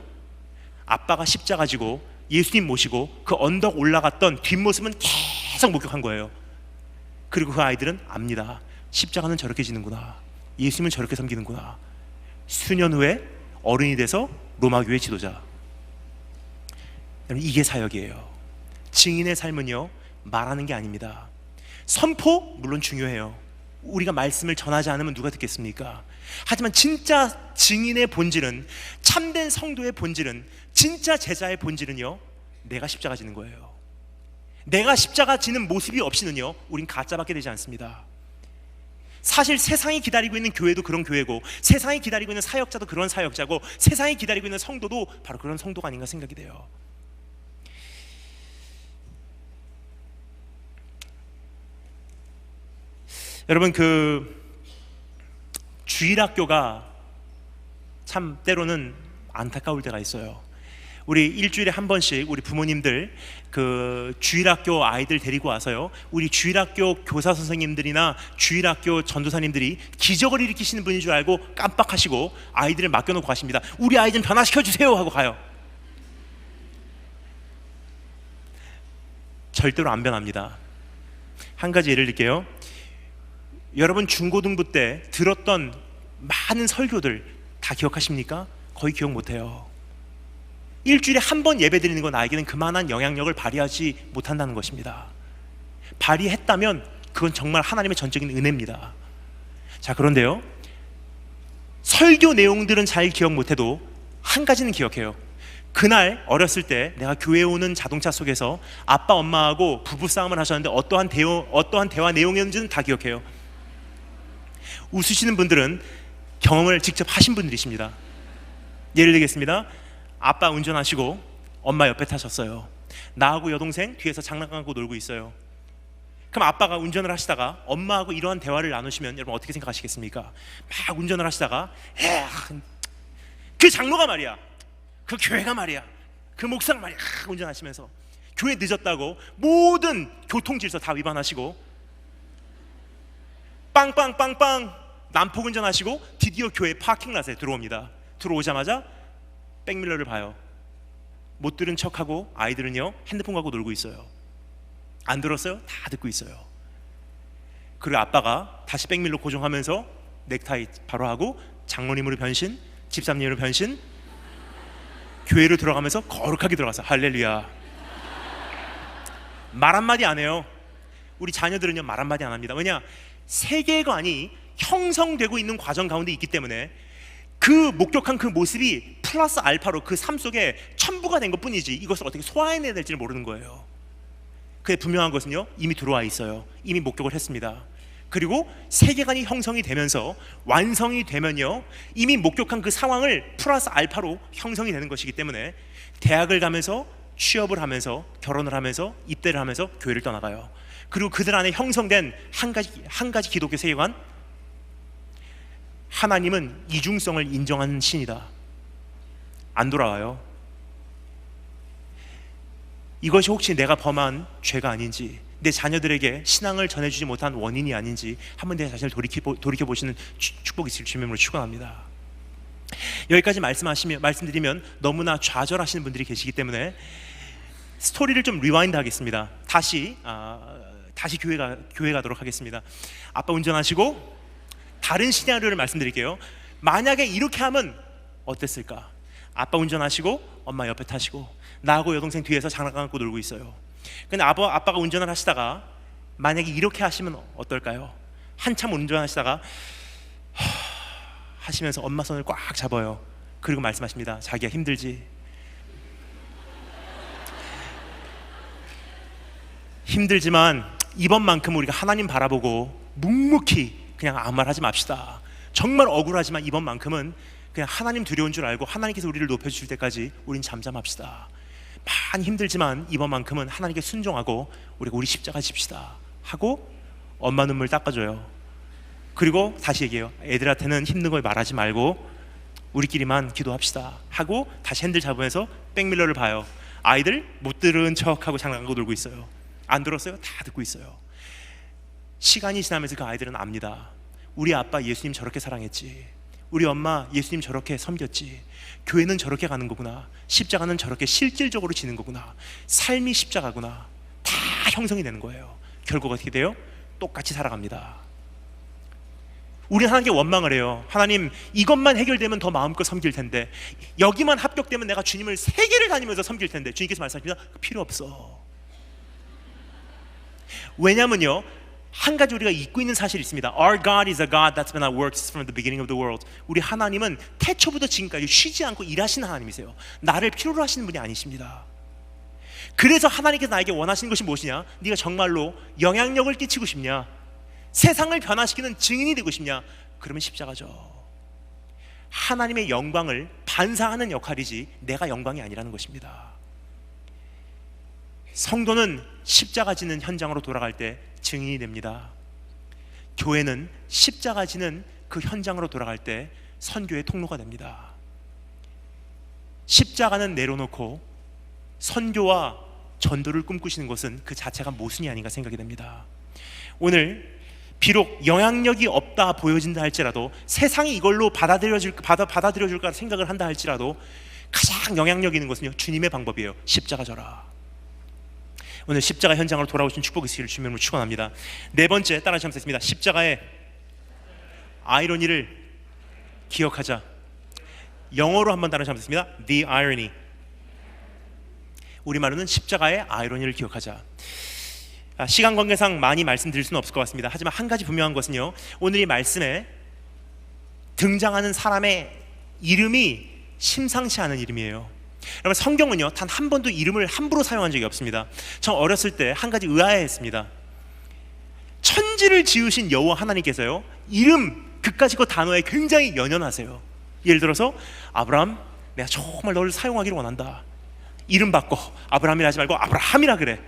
아빠가 십자가 지고 예수님 모시고 그 언덕 올라갔던 뒷모습은 계속 목격한 거예요. 그리고 그 아이들은 압니다. 십자가는 저렇게 지는구나, 예수님은 저렇게 섬기는구나. 수년 후에 어른이 돼서 로마교회 지도자. 여러분, 이게 사역이에요. 증인의 삶은요 말하는 게 아닙니다. 선포 물론 중요해요. 우리가 말씀을 전하지 않으면 누가 듣겠습니까? 하지만 진짜 증인의 본질은, 참된 성도의 본질은, 진짜 제자의 본질은요 내가 십자가 지는 거예요. 내가 십자가 지는 모습이 없이는요 우린 가짜밖에 되지 않습니다. 사실 세상이 기다리고 있는 교회도 그런 교회고, 세상이 기다리고 있는 사역자도 그런 사역자고, 세상이 기다리고 있는 성도도 바로 그런 성도가 아닌가 생각이 돼요. 여러분, 그 주일학교가 참 때로는 안타까울 때가 있어요. 우리 일주일에 한 번씩 우리 부모님들 그 주일학교 아이들 데리고 와서요, 우리 주일학교 교사 선생님들이나 주일학교 전도사님들이 기적을 일으키시는 분인 줄 알고 깜빡하시고 아이들을 맡겨놓고 가십니다. 우리 아이 좀 변화시켜 주세요 하고 가요. 절대로 안 변합니다. 한 가지 예를 들게요. 여러분 중고등부 때 들었던 많은 설교들 다 기억하십니까? 거의 기억 못해요. 일주일에 한 번 예배 드리는 건 나에게는 그만한 영향력을 발휘하지 못한다는 것입니다. 발휘했다면 그건 정말 하나님의 전적인 은혜입니다. 자, 그런데요, 설교 내용들은 잘 기억 못해도 한 가지는 기억해요. 그날 어렸을 때 내가 교회에 오는 자동차 속에서 아빠 엄마하고 부부싸움을 하셨는데 어떠한 대화 내용이었는지는 다 기억해요. 웃으시는 분들은 경험을 직접 하신 분들이십니다. 예를 들겠습니다. 아빠 운전하시고 엄마 옆에 타셨어요. 나하고 여동생 뒤에서 장난감하고 놀고 있어요. 그럼 아빠가 운전을 하시다가 엄마하고 이러한 대화를 나누시면 여러분 어떻게 생각하시겠습니까? 막 운전을 하시다가 그 장로가 말이야, 그 교회가 말이야, 그 목사가 말이야, 운전하시면서 교회 늦었다고 모든 교통질서 다 위반하시고 빵빵빵빵 난폭 운전하시고 드디어 교회 파킹랏에 들어옵니다. 들어오자마자 백밀러를 봐요. 못 들은 척하고 아이들은요 핸드폰 갖고 놀고 있어요. 안 들었어요? 다 듣고 있어요. 그리고 아빠가 다시 백밀러 고정하면서 넥타이 바로 하고 장로님으로 변신, 집사님으로 변신, 교회로 들어가면서 거룩하게 들어가서 할렐루야. 말 한마디 안 해요. 우리 자녀들은요 말 한마디 안 합니다. 왜냐? 세계관이 형성되고 있는 과정 가운데 있기 때문에 그 목격한 그 모습이 플러스 알파로 그 삶 속에 첨부가 된 것뿐이지 이것을 어떻게 소화해내야 될지를 모르는 거예요. 그게 분명한 것은요 이미 들어와 있어요. 이미 목격을 했습니다. 그리고 세계관이 형성이 되면서 완성이 되면요 이미 목격한 그 상황을 플러스 알파로 형성이 되는 것이기 때문에 대학을 가면서 취업을 하면서 결혼을 하면서 입대를 하면서 교회를 떠나가요. 그리고 그들 안에 형성된 한 가지 기독교 세계관, 하나님은 이중성을 인정하는 신이다. 안 돌아와요. 이것이 혹시 내가 범한 죄가 아닌지, 내 자녀들에게 신앙을 전해주지 못한 원인이 아닌지 한번 내 자신을 돌이켜보시는 축복이 있을 주님으로 축원합니다. 여기까지 말씀드리면 너무나 좌절하시는 분들이 계시기 때문에 스토리를 좀 리와인드 하겠습니다. 다시 교회 가도록 하겠습니다. 아빠 운전하시고 다른 시나리오를 말씀드릴게요. 만약에 이렇게 하면 어땠을까? 아빠 운전하시고 엄마 옆에 타시고 나하고 여동생 뒤에서 장난감 갖고 놀고 있어요. 근데 아빠가 운전을 하시다가 만약에 이렇게 하시면 어떨까요? 한참 운전하시다가 하시면서 엄마 손을 꽉 잡아요. 그리고 말씀하십니다. 자기야 힘들지? 힘들지만 이번만큼 우리가 하나님 바라보고 묵묵히 그냥 아무 말 하지 맙시다. 정말 억울하지만 이번만큼은 그냥 하나님 두려운 줄 알고 하나님께서 우리를 높여주실 때까지 우린 잠잠합시다. 많이 힘들지만 이번만큼은 하나님께 순종하고 우리가 우리 십자가 집시다 하고 엄마 눈물 닦아줘요. 그리고 다시 얘기해요. 애들한테는 힘든 걸 말하지 말고 우리끼리만 기도합시다 하고 다시 핸들 잡으면서 백밀러를 봐요. 아이들 못 들은 척하고 장난감고 놀고 있어요. 안 들었어요? 다 듣고 있어요. 시간이 지나면서 그 아이들은 압니다. 우리 아빠 예수님 저렇게 사랑했지, 우리 엄마 예수님 저렇게 섬겼지, 교회는 저렇게 가는 거구나, 십자가는 저렇게 실질적으로 지는 거구나, 삶이 십자가구나. 다 형성이 되는 거예요. 결국 어떻게 돼요? 똑같이 살아갑니다. 우리는 하나님께 원망을 해요. 하나님, 이것만 해결되면 더 마음껏 섬길 텐데, 여기만 합격되면 내가 주님을 세계를 다니면서 섬길 텐데. 주님께서 말씀하십니다. 필요 없어. 왜냐면요, 한 가지 우리가 잊고 있는 사실이 있습니다. Our God is a God that's been at work from the beginning of the world. 우리 하나님은 태초부터 지금까지 쉬지 않고 일하시는 하나님이세요. 나를 필요로 하시는 분이 아니십니다. 그래서 하나님께서 나에게 원하시는 것이 무엇이냐? 네가 정말로 영향력을 끼치고 싶냐? 세상을 변화시키는 증인이 되고 싶냐? 그러면 십자가죠. 하나님의 영광을 반사하는 역할이지 내가 영광이 아니라는 것입니다. 성도는 십자가 지는 현장으로 돌아갈 때 증인이 됩니다. 교회는 십자가 지는 그 현장으로 돌아갈 때 선교의 통로가 됩니다. 십자가는 내려놓고 선교와 전도를 꿈꾸시는 것은 그 자체가 모순이 아닌가 생각이 됩니다. 오늘 비록 영향력이 없다 보여진다 할지라도, 세상이 이걸로 받아들여줄까 생각을 한다 할지라도, 가장 영향력 있는 것은요, 주님의 방법이에요. 십자가 져라. 오늘 십자가 현장으로 돌아오신 축복의 시를 주님으로 축원합니다. 네 번째, 따라서 하겠습니다. 십자가의 아이러니를 기억하자. 영어로 한번 따라서 하겠습니다. The irony. 우리말로는 십자가의 아이러니를 기억하자. 시간 관계상 많이 말씀드릴 수는 없을 것 같습니다. 하지만 한 가지 분명한 것은요, 오늘 이 말씀에 등장하는 사람의 이름이 심상치 않은 이름이에요. 여러분, 성경은요 단 한 번도 이름을 함부로 사용한 적이 없습니다. 저 어렸을 때 한 가지 의아해했습니다. 천지를 지으신 여호와 하나님께서요, 이름 그까짓 그 단어에 굉장히 연연하세요. 예를 들어서 아브라함, 내가 정말 너를 사용하기를 원한다. 이름 바꿔. 아브라함이라 하지 말고 아브라함이라 그래.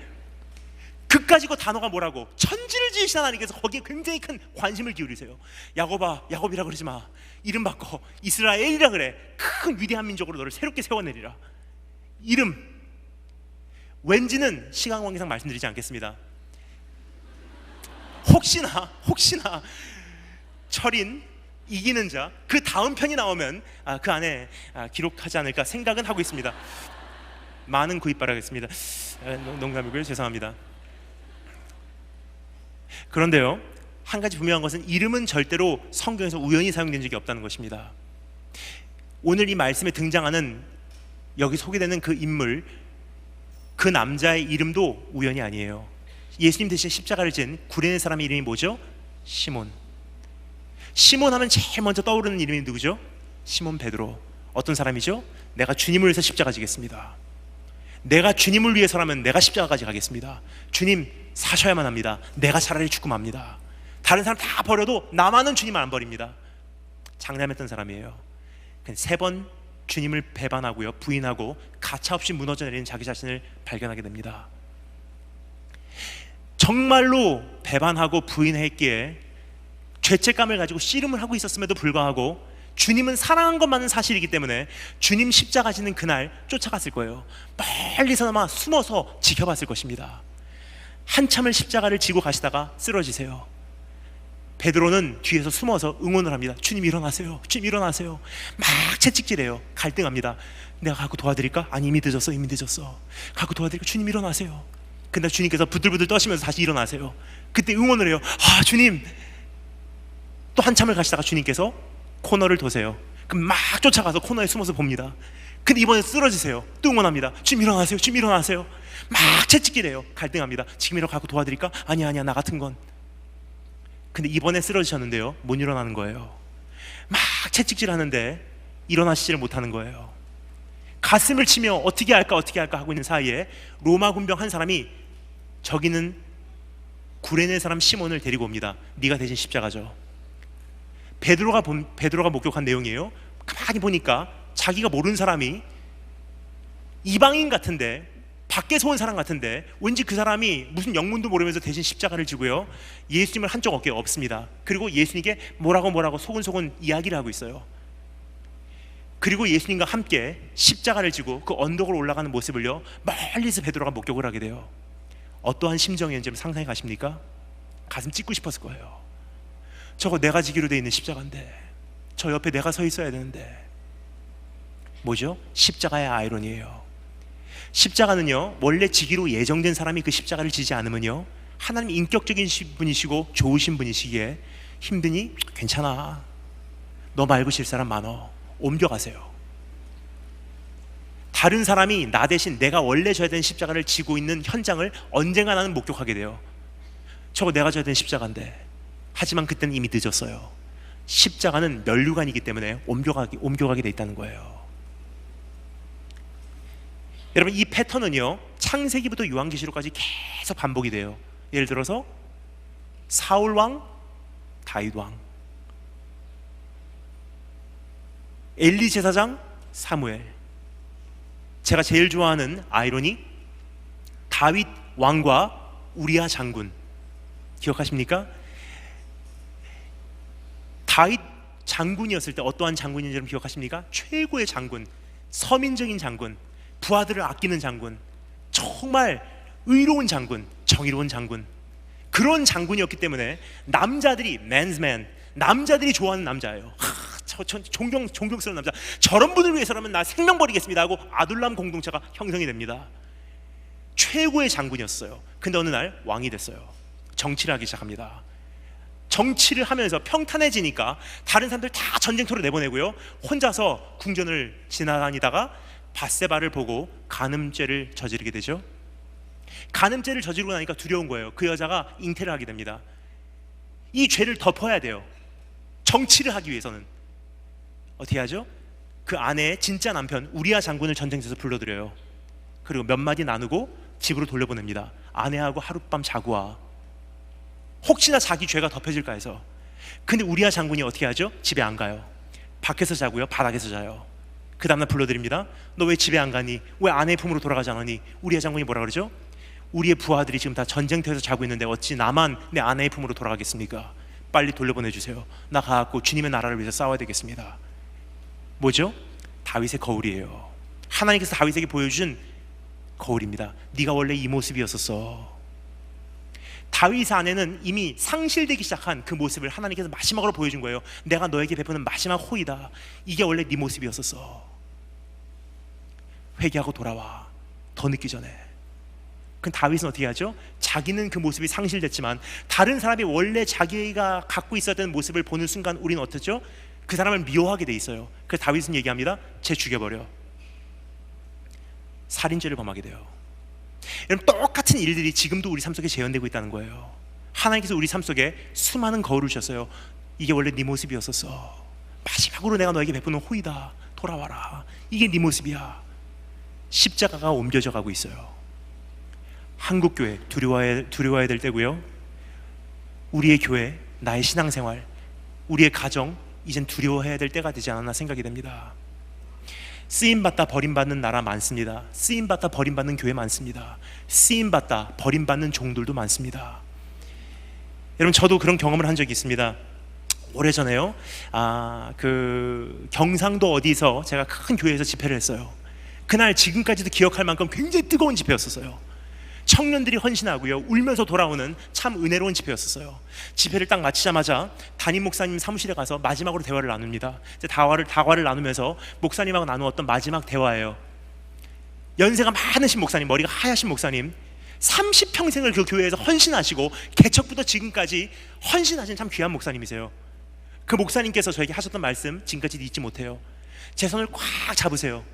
그까짓 그 단어가 뭐라고? 천지를 지으신 하나님께서 거기에 굉장히 큰 관심을 기울이세요. 야곱아, 야곱이라 그러지 마. 이름 바꿔. 이스라엘이라 그래. 큰 위대한 민족으로 너를 새롭게 세워내리라. 이름. 왠지는 시간 관계상 말씀드리지 않겠습니다. 혹시나 철인, 이기는 자, 그 다음 편이 나오면 그 안에 기록하지 않을까 생각은 하고 있습니다. 많은 구입 바라겠습니다. 농담이고요. 죄송합니다. 그런데요, 한 가지 분명한 것은 이름은 절대로 성경에서 우연히 사용된 적이 없다는 것입니다. 오늘 이 말씀에 등장하는, 여기 소개되는 그 인물, 그 남자의 이름도 우연이 아니에요. 예수님 대신 십자가를 진 구레네 사람의 이름이 뭐죠? 시몬. 시몬 하면 제일 먼저 떠오르는 이름이 누구죠? 시몬 베드로. 어떤 사람이죠? 내가 주님을 위해서 십자가 지겠습니다. 내가 주님을 위해서라면 내가 십자가까지 가겠습니다. 주님 사셔야만 합니다. 내가 차라리 죽고 맙니다. 다른 사람 다 버려도 나만은 주님을 안 버립니다. 장담했던 사람이에요. 3번 주님을 배반하고요, 부인하고 가차없이 무너져 내리는 자기 자신을 발견하게 됩니다. 정말로 배반하고 부인했기에 죄책감을 가지고 씨름을 하고 있었음에도 불구하고 주님은 사랑한 것만은 사실이기 때문에 주님 십자가 지는 그날 쫓아갔을 거예요. 멀리서나마 숨어서 지켜봤을 것입니다. 한참을 십자가를 지고 가시다가 쓰러지세요. 베드로는 뒤에서 숨어서 응원을 합니다. 주님 일어나세요. 주님 일어나세요. 막 채찍질해요. 갈등합니다. 내가 가고 도와드릴까? 아니, 이미 늦었어. 가고 도와드릴까? 주님 일어나세요. 근데 주님께서 부들부들 떠시면서 다시 일어나세요. 그때 응원을 해요. 주님. 또 한참을 가시다가 주님께서 코너를 도세요. 그럼 막 쫓아가서 코너에 숨어서 봅니다. 근데 이번에 쓰러지세요. 또 응원합니다. 주님 일어나세요. 주님 일어나세요. 막 채찍질해요. 갈등합니다. 지금이라도 가고 도와드릴까? 아니야, 나 같은 건. 근데 이번에 쓰러지셨는데요, 못 일어나는 거예요. 막 채찍질하는데 일어나시지를 못하는 거예요. 가슴을 치며 어떻게 할까 하고 있는 사이에 로마 군병 한 사람이 저기는 구레네 사람 시몬을 데리고 옵니다. 네가 대신 십자가죠. 베드로가 목격한 내용이에요. 가만히 보니까 자기가 모르는 사람이 이방인 같은데, 밖에서 온 사람 같은데, 왠지 그 사람이 무슨 영문도 모르면서 대신 십자가를 지고요, 예수님을 한쪽 어깨에 엎습니다. 그리고 예수님께 뭐라고 소근소근 이야기를 하고 있어요. 그리고 예수님과 함께 십자가를 지고 그 언덕으로 올라가는 모습을요, 멀리서 베드로가 목격을 하게 돼요. 어떠한 심정이었는지 상상해 가십니까? 가슴 찢고 싶었을 거예요. 저거 내가 지기로 돼 있는 십자가인데, 저 옆에 내가 서 있어야 되는데. 뭐죠? 십자가의 아이러니예요. 십자가는요, 원래 지기로 예정된 사람이 그 십자가를 지지 않으면요, 하나님 인격적인 분이시고 좋으신 분이시기에 힘드니 괜찮아, 너 말고 질 사람 많어, 옮겨가세요. 다른 사람이 나 대신 내가 원래 져야 되는 십자가를 지고 있는 현장을 언젠가 나는 목격하게 돼요. 저거 내가 져야 되는 십자가인데. 하지만 그때는 이미 늦었어요. 십자가는 면류관이기 때문에 옮겨가게 돼 있다는 거예요. 여러분, 이 패턴은요, 창세기부터 요한계시록까지 계속 반복이 돼요. 예를 들어서 사울 왕, 다윗 왕, 엘리 제사장, 사무엘. 제가 제일 좋아하는 아이러니, 다윗 왕과 우리아 장군. 기억하십니까? 다윗 장군이었을 때 어떠한 장군인지 여러분 기억하십니까? 최고의 장군, 서민적인 장군, 부하들을 아끼는 장군, 정말 의로운 장군, 정의로운 장군. 그런 장군이었기 때문에 남자들이, man's man, 남자들이 좋아하는 남자예요. 존경스러운 남자. 저런 분을 위해서라면 나 생명 버리겠습니다 하고 아둘람 공동체가 형성이 됩니다. 최고의 장군이었어요. 근데 어느 날 왕이 됐어요. 정치를 하기 시작합니다. 정치를 하면서 평탄해지니까 다른 사람들 다 전쟁터로 내보내고요, 혼자서 궁전을 지나다니다가 밧세바를 보고 간음죄를 저지르게 되죠. 간음죄를 저지르고 나니까 두려운 거예요. 그 여자가 잉태를 하게 됩니다. 이 죄를 덮어야 돼요. 정치를 하기 위해서는 어떻게 하죠? 그 아내의 진짜 남편 우리아 장군을 전쟁터에서 불러들여요. 그리고 몇 마디 나누고 집으로 돌려보냅니다. 아내하고 하룻밤 자고 와, 혹시나 자기 죄가 덮여질까 해서. 근데 우리아 장군이 어떻게 하죠? 집에 안 가요. 밖에서 자고요, 바닥에서 자요. 그 다음날 불러드립니다. 너 왜 집에 안 가니? 왜 아내의 품으로 돌아가지 않으니? 우리아 장군이 뭐라 그러죠? 우리의 부하들이 지금 다 전쟁터에서 자고 있는데 어찌 나만 내 아내의 품으로 돌아가겠습니까? 빨리 돌려보내주세요. 나 가갖고 주님의 나라를 위해서 싸워야 되겠습니다. 뭐죠? 다윗의 거울이에요. 하나님께서 다윗에게 보여준 거울입니다. 네가 원래 이 모습이었었어. 다윗 안에는 이미 상실되기 시작한 그 모습을 하나님께서 마지막으로 보여준 거예요. 내가 너에게 베푸는 마지막 호의다. 이게 원래 네 모습이었었어. 회개하고 돌아와, 더 늦기 전에. 그 다윗은 어떻게 하죠? 자기는 그 모습이 상실됐지만 다른 사람이 원래 자기가 갖고 있었던 모습을 보는 순간 우리는 어떻죠? 그 사람을 미워하게 돼 있어요. 그래서 다윗은 얘기합니다. 쟤 죽여버려. 살인죄를 범하게 돼요. 여러분, 똑같은 일들이 지금도 우리 삶 속에 재현되고 있다는 거예요. 하나님께서 우리 삶 속에 수많은 거울을 주셨어요. 이게 원래 네 모습이었었어. 마지막으로 내가 너에게 베푸는 호의다. 돌아와라. 이게 네 모습이야. 십자가가 옮겨져 가고 있어요. 한국교회 두려워해야 될 때고요, 우리의 교회, 나의 신앙생활, 우리의 가정, 이젠 두려워해야 될 때가 되지 않았나 생각이 됩니다. 쓰임받다 버림받는 나라 많습니다. 쓰임받다 버림받는 교회 많습니다. 쓰임받다 버림받는 종들도 많습니다. 여러분, 저도 그런 경험을 한 적이 있습니다. 오래전에요, 그 경상도 어디서 제가 큰 교회에서 집회를 했어요. 그날 지금까지도 기억할 만큼 굉장히 뜨거운 집회였었어요. 청년들이 헌신하고요, 울면서 돌아오는 참 은혜로운 집회였었어요. 집회를 딱 마치자마자 담임 목사님 사무실에 가서 마지막으로 대화를 나눕니다. 이제 다과를 나누면서 목사님하고 나누었던 마지막 대화예요. 연세가 많으신 목사님, 머리가 하얗신 목사님, 30평생을 그 교회에서 헌신하시고 개척부터 지금까지 헌신하신 참 귀한 목사님이세요. 그 목사님께서 저에게 하셨던 말씀 지금까지 잊지 못해요. 제 손을 꽉 잡으세요.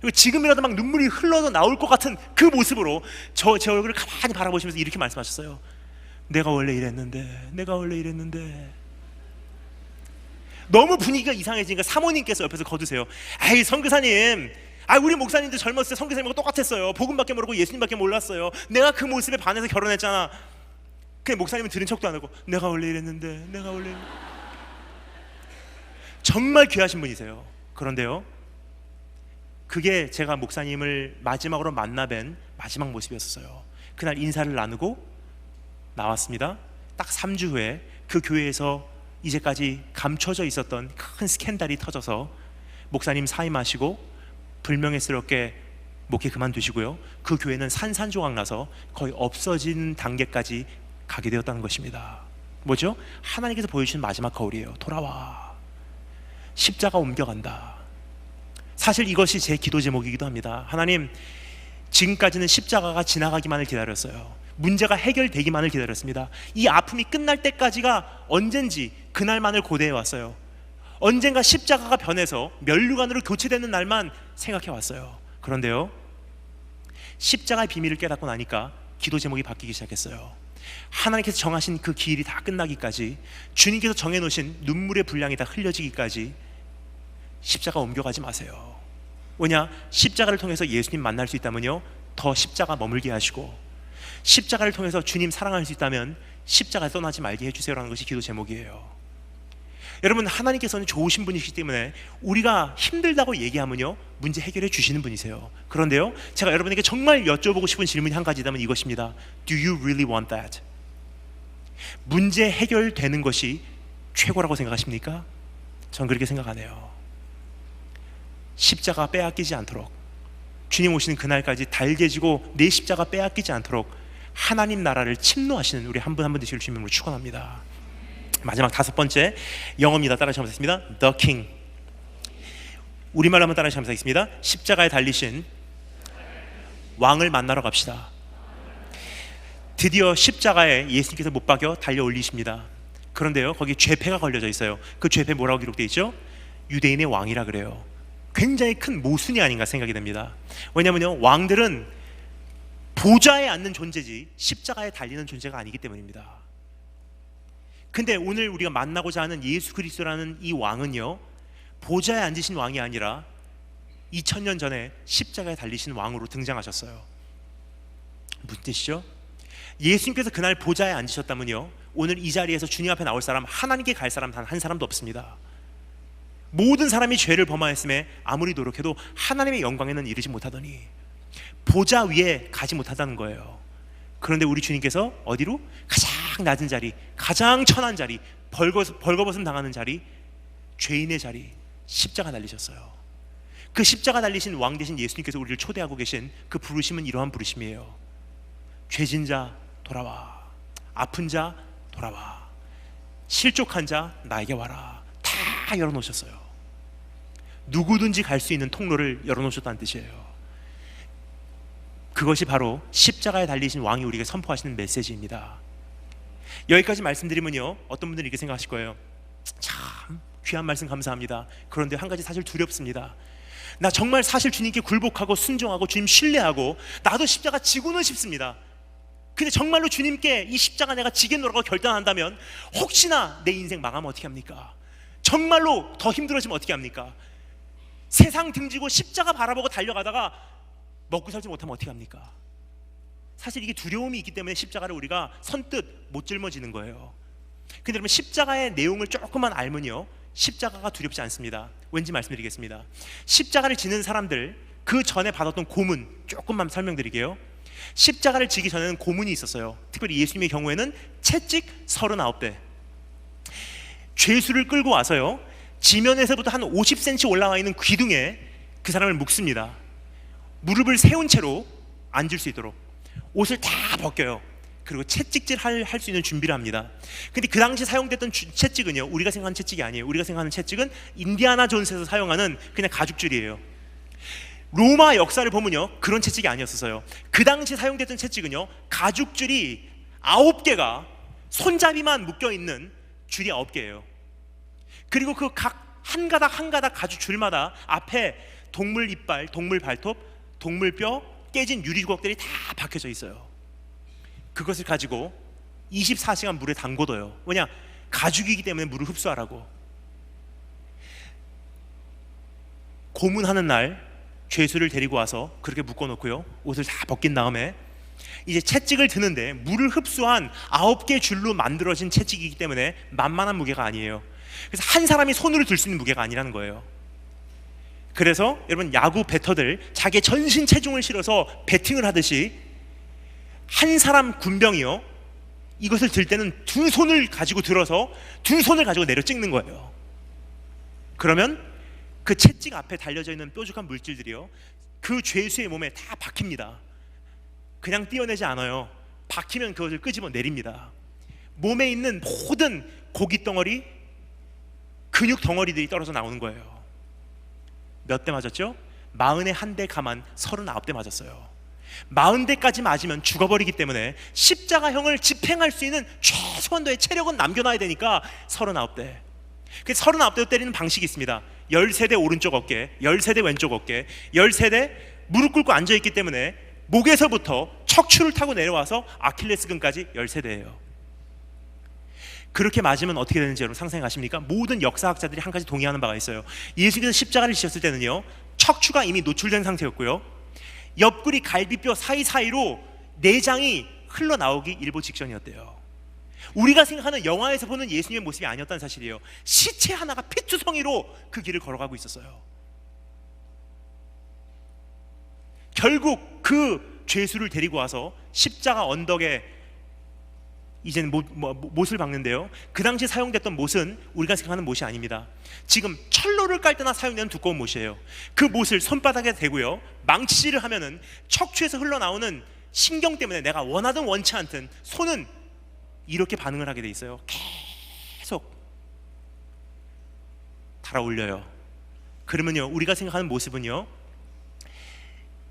그리고 지금이라도 막 눈물이 흘러서 나올 것 같은 그 모습으로 제 얼굴을 가만히 바라보시면서 이렇게 말씀하셨어요. 내가 원래 이랬는데, 내가 원래 이랬는데. 너무 분위기가 이상해지니까 사모님께서 옆에서 거두세요. 에이 선교사님, 우리 목사님도 젊었을 때 선교사님하고 똑같았어요. 복음밖에 모르고 예수님밖에 몰랐어요. 내가 그 모습에 반해서 결혼했잖아. 근데 목사님은 들은 척도 안 하고 내가 원래 이랬는데, 내가 원래 정말 귀하신 분이세요. 그런데요, 그게 제가 목사님을 마지막으로 만나뵌 마지막 모습이었어요. 그날 인사를 나누고 나왔습니다. 딱 3주 후에 그 교회에서 이제까지 감춰져 있었던 큰 스캔들이 터져서 목사님 사임하시고 불명예스럽게 목회 그만두시고요, 그 교회는 산산조각 나서 거의 없어진 단계까지 가게 되었다는 것입니다. 뭐죠? 하나님께서 보여주신 마지막 거울이에요. 돌아와. 십자가 옮겨간다. 사실 이것이 제 기도 제목이기도 합니다. 하나님, 지금까지는 십자가가 지나가기만을 기다렸어요. 문제가 해결되기만을 기다렸습니다. 이 아픔이 끝날 때까지가 언젠지 그날만을 고대해 왔어요. 언젠가 십자가가 변해서 면류관으로 교체되는 날만 생각해 왔어요. 그런데요, 십자가의 비밀을 깨닫고 나니까 기도 제목이 바뀌기 시작했어요. 하나님께서 정하신 그 기일이 다 끝나기까지, 주님께서 정해놓으신 눈물의 분량이 다 흘려지기까지 십자가 옮겨가지 마세요. 왜냐? 십자가를 통해서 예수님 만날 수 있다면요, 더 십자가 머물게 하시고, 십자가를 통해서 주님 사랑할 수 있다면 십자가 떠나지 말게 해주세요라는 것이 기도 제목이에요. 여러분, 하나님께서는 좋으신 분이시기 때문에 우리가 힘들다고 얘기하면요, 문제 해결해 주시는 분이세요. 그런데요, 제가 여러분에게 정말 여쭤보고 싶은 질문이 한 가지라면 이것입니다. Do you really want that? 문제 해결되는 것이 최고라고 생각하십니까? 전 그렇게 생각 안 해요. 십자가 빼앗기지 않도록, 주님 오시는 그날까지 달개지고 내 십자가 빼앗기지 않도록 하나님 나라를 침노하시는 우리 한 분 한 분 되실 주님으로 축원합니다. 마지막 5번째 영어입니다. 따라하시면 되겠습니다. The King. 우리말로 한번 따라하시면 되겠습니다. 십자가에 달리신 왕을 만나러 갑시다. 드디어 십자가에 예수님께서 못 박여 달려 올리십니다. 그런데요, 거기 죄패가 걸려져 있어요. 그 죄패 뭐라고 기록되어 있죠? 유대인의 왕이라 그래요. 굉장히 큰 모순이 아닌가 생각이 됩니다. 왜냐하면요, 왕들은 보좌에 앉는 존재지 십자가에 달리는 존재가 아니기 때문입니다. 근데 오늘 우리가 만나고자 하는 예수 그리스도라는 이 왕은요, 보좌에 앉으신 왕이 아니라 2000년 전에 십자가에 달리신 왕으로 등장하셨어요. 무슨 뜻이죠? 예수님께서 그날 보좌에 앉으셨다면요, 오늘 이 자리에서 주님 앞에 나올 사람, 하나님께 갈 사람 단 한 사람도 없습니다. 모든 사람이 죄를 범하였음에 아무리 노력해도 하나님의 영광에는 이르지 못하더니 보좌 위에 가지 못하다는 거예요. 그런데 우리 주님께서 어디로? 가장 낮은 자리, 가장 천한 자리, 벌거벗음 당하는 자리, 죄인의 자리, 십자가 달리셨어요. 그 십자가 달리신 왕 되신 예수님께서 우리를 초대하고 계신 그 부르심은 이러한 부르심이에요. 죄진 자 돌아와, 아픈 자 돌아와, 실족한 자 나에게 와라. 다 열어놓으셨어요. 누구든지 갈 수 있는 통로를 열어놓으셨다는 뜻이에요. 그것이 바로 십자가에 달리신 왕이 우리에게 선포하시는 메시지입니다. 여기까지 말씀드리면요, 어떤 분들은 이렇게 생각하실 거예요. 참 귀한 말씀 감사합니다. 그런데 한 가지 사실 두렵습니다. 나 정말 사실 주님께 굴복하고 순종하고 주님 신뢰하고 나도 십자가 지고는 싶습니다. 근데 정말로 주님께 이 십자가 내가 지겠노라고 결단한다면 혹시나 내 인생 망하면 어떻게 합니까? 정말로 더 힘들어지면 어떻게 합니까? 세상 등지고 십자가 바라보고 달려가다가 먹고 살지 못하면 어떻게 합니까? 사실 이게 두려움이 있기 때문에 십자가를 우리가 선뜻 못 짊어지는 거예요. 근데 여러분, 십자가의 내용을 조금만 알면요, 십자가가 두렵지 않습니다. 왠지 말씀드리겠습니다. 십자가를 지는 사람들, 그 전에 받았던 고문 조금만 설명드릴게요. 십자가를 지기 전에는 고문이 있었어요. 특별히 예수님의 경우에는 채찍 39대, 죄수를 끌고 와서요, 지면에서부터 한 50cm 올라와 있는 기둥에 그 사람을 묶습니다. 무릎을 세운 채로 앉을 수 있도록 옷을 다 벗겨요. 그리고 채찍질 할 수 있는 준비를 합니다. 근데 그 당시 사용됐던 채찍은요, 우리가 생각하는 채찍이 아니에요. 우리가 생각하는 채찍은 인디아나 존스에서 사용하는 그냥 가죽줄이에요. 로마 역사를 보면요, 그런 채찍이 아니었어요. 그 당시 사용됐던 채찍은요, 가죽줄이 9개가 손잡이만 묶여있는 줄이 9개예요. 그리고 그 각 한 가닥 한 가닥 가죽줄마다 앞에 동물 이빨, 동물 발톱, 동물 뼈, 깨진 유리 조각들이 다 박혀져 있어요. 그것을 가지고 24시간 물에 담궈둬요. 왜냐? 가죽이기 때문에 물을 흡수하라고. 고문하는 날 죄수를 데리고 와서 그렇게 묶어놓고요, 옷을 다 벗긴 다음에 이제 채찍을 드는데, 물을 흡수한 9개 줄로 만들어진 채찍이기 때문에 만만한 무게가 아니에요. 그래서 한 사람이 손으로 들 수 있는 무게가 아니라는 거예요. 그래서 여러분, 야구 배터들 자기의 전신 체중을 실어서 배팅을 하듯이 한 사람 군병이요, 이것을 들 때는 두 손을 가지고 들어서 두 손을 가지고 내려 찍는 거예요. 그러면 그 채찍 앞에 달려져 있는 뾰족한 물질들이요, 그 죄수의 몸에 다 박힙니다. 그냥 떼어내지 않아요. 박히면 그것을 끄집어 내립니다. 몸에 있는 모든 고기 덩어리, 근육 덩어리들이 떨어져 나오는 거예요. 몇 대 맞았죠? 41대 가만 39대 맞았어요. 40대까지 맞으면 죽어버리기 때문에 십자가형을 집행할 수 있는 최소한도의 체력은 남겨놔야 되니까 39대. 그 39대로 때리는 방식이 있습니다. 13대 오른쪽 어깨, 13대 왼쪽 어깨, 13대 무릎 꿇고 앉아있기 때문에 목에서부터 척추를 타고 내려와서 아킬레스건까지 13대예요. 그렇게 맞으면 어떻게 되는지 여러분 상상하십니까? 모든 역사학자들이 한 가지 동의하는 바가 있어요. 예수께서 십자가를 지셨을 때는요, 척추가 이미 노출된 상태였고요, 옆구리 갈비뼈 사이사이로 내장이 흘러나오기 일보 직전이었대요. 우리가 생각하는 영화에서 보는 예수님의 모습이 아니었다는 사실이에요. 시체 하나가 피투성이로 그 길을 걸어가고 있었어요. 결국 그 죄수를 데리고 와서 십자가 언덕에 이제는 못을 박는데요, 그 당시 사용됐던 못은 우리가 생각하는 못이 아닙니다. 지금 철로를 깔 때나 사용되는 두꺼운 못이에요. 그 못을 손바닥에 대고요, 망치질을 하면은 척추에서 흘러나오는 신경 때문에 내가 원하든 원치 않든 손은 이렇게 반응을 하게 돼 있어요. 계속 달아올려요. 그러면요, 우리가 생각하는 모습은요,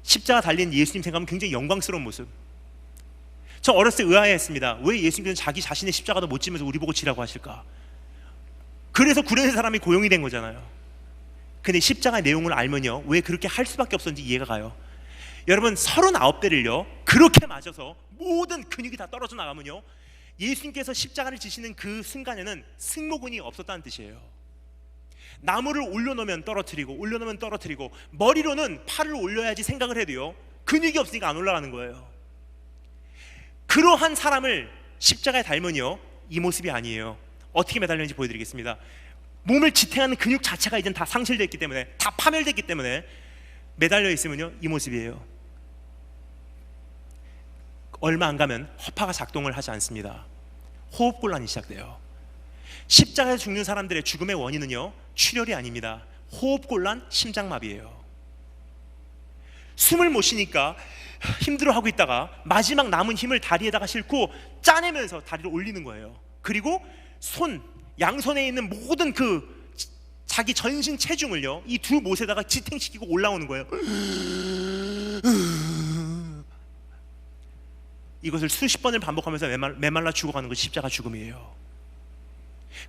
십자가 달린 예수님 생각하면 굉장히 영광스러운 모습. 저 어렸을 때 의아해했습니다. 왜 예수님께서는 자기 자신의 십자가도 못 지면서 우리 보고 지라고 하실까? 그래서 구레네 사람이 고용이 된 거잖아요. 근데 십자가의 내용을 알면요, 왜 그렇게 할 수밖에 없었는지 이해가 가요. 여러분, 39대를요 그렇게 맞아서 모든 근육이 다 떨어져 나가면요, 예수님께서 십자가를 지시는 그 순간에는 승모근이 없었다는 뜻이에요. 나무를 올려놓으면 떨어뜨리고, 올려놓으면 떨어뜨리고, 머리로는 팔을 올려야지 생각을 해도요, 근육이 없으니까 안 올라가는 거예요. 그러한 사람을 십자가에 달면요, 이 모습이 아니에요. 어떻게 매달렸는지 보여드리겠습니다. 몸을 지탱하는 근육 자체가 이젠 다 상실됐기 때문에, 다 파멸됐기 때문에 매달려 있으면요, 이 모습이에요. 얼마 안 가면 허파가 작동을 하지 않습니다. 호흡곤란이 시작돼요. 십자가에서 죽는 사람들의 죽음의 원인은요, 출혈이 아닙니다. 호흡곤란, 심장마비예요. 숨을 못 쉬니까 힘들어하고 있다가 마지막 남은 힘을 다리에다가 싣고 짜내면서 다리를 올리는 거예요. 그리고 양손에 있는 모든 그 자기 전신 체중을요, 이 두 못에다가 지탱시키고 올라오는 거예요. 이것을 수십 번을 반복하면서 메말라 죽어가는 것이 십자가 죽음이에요.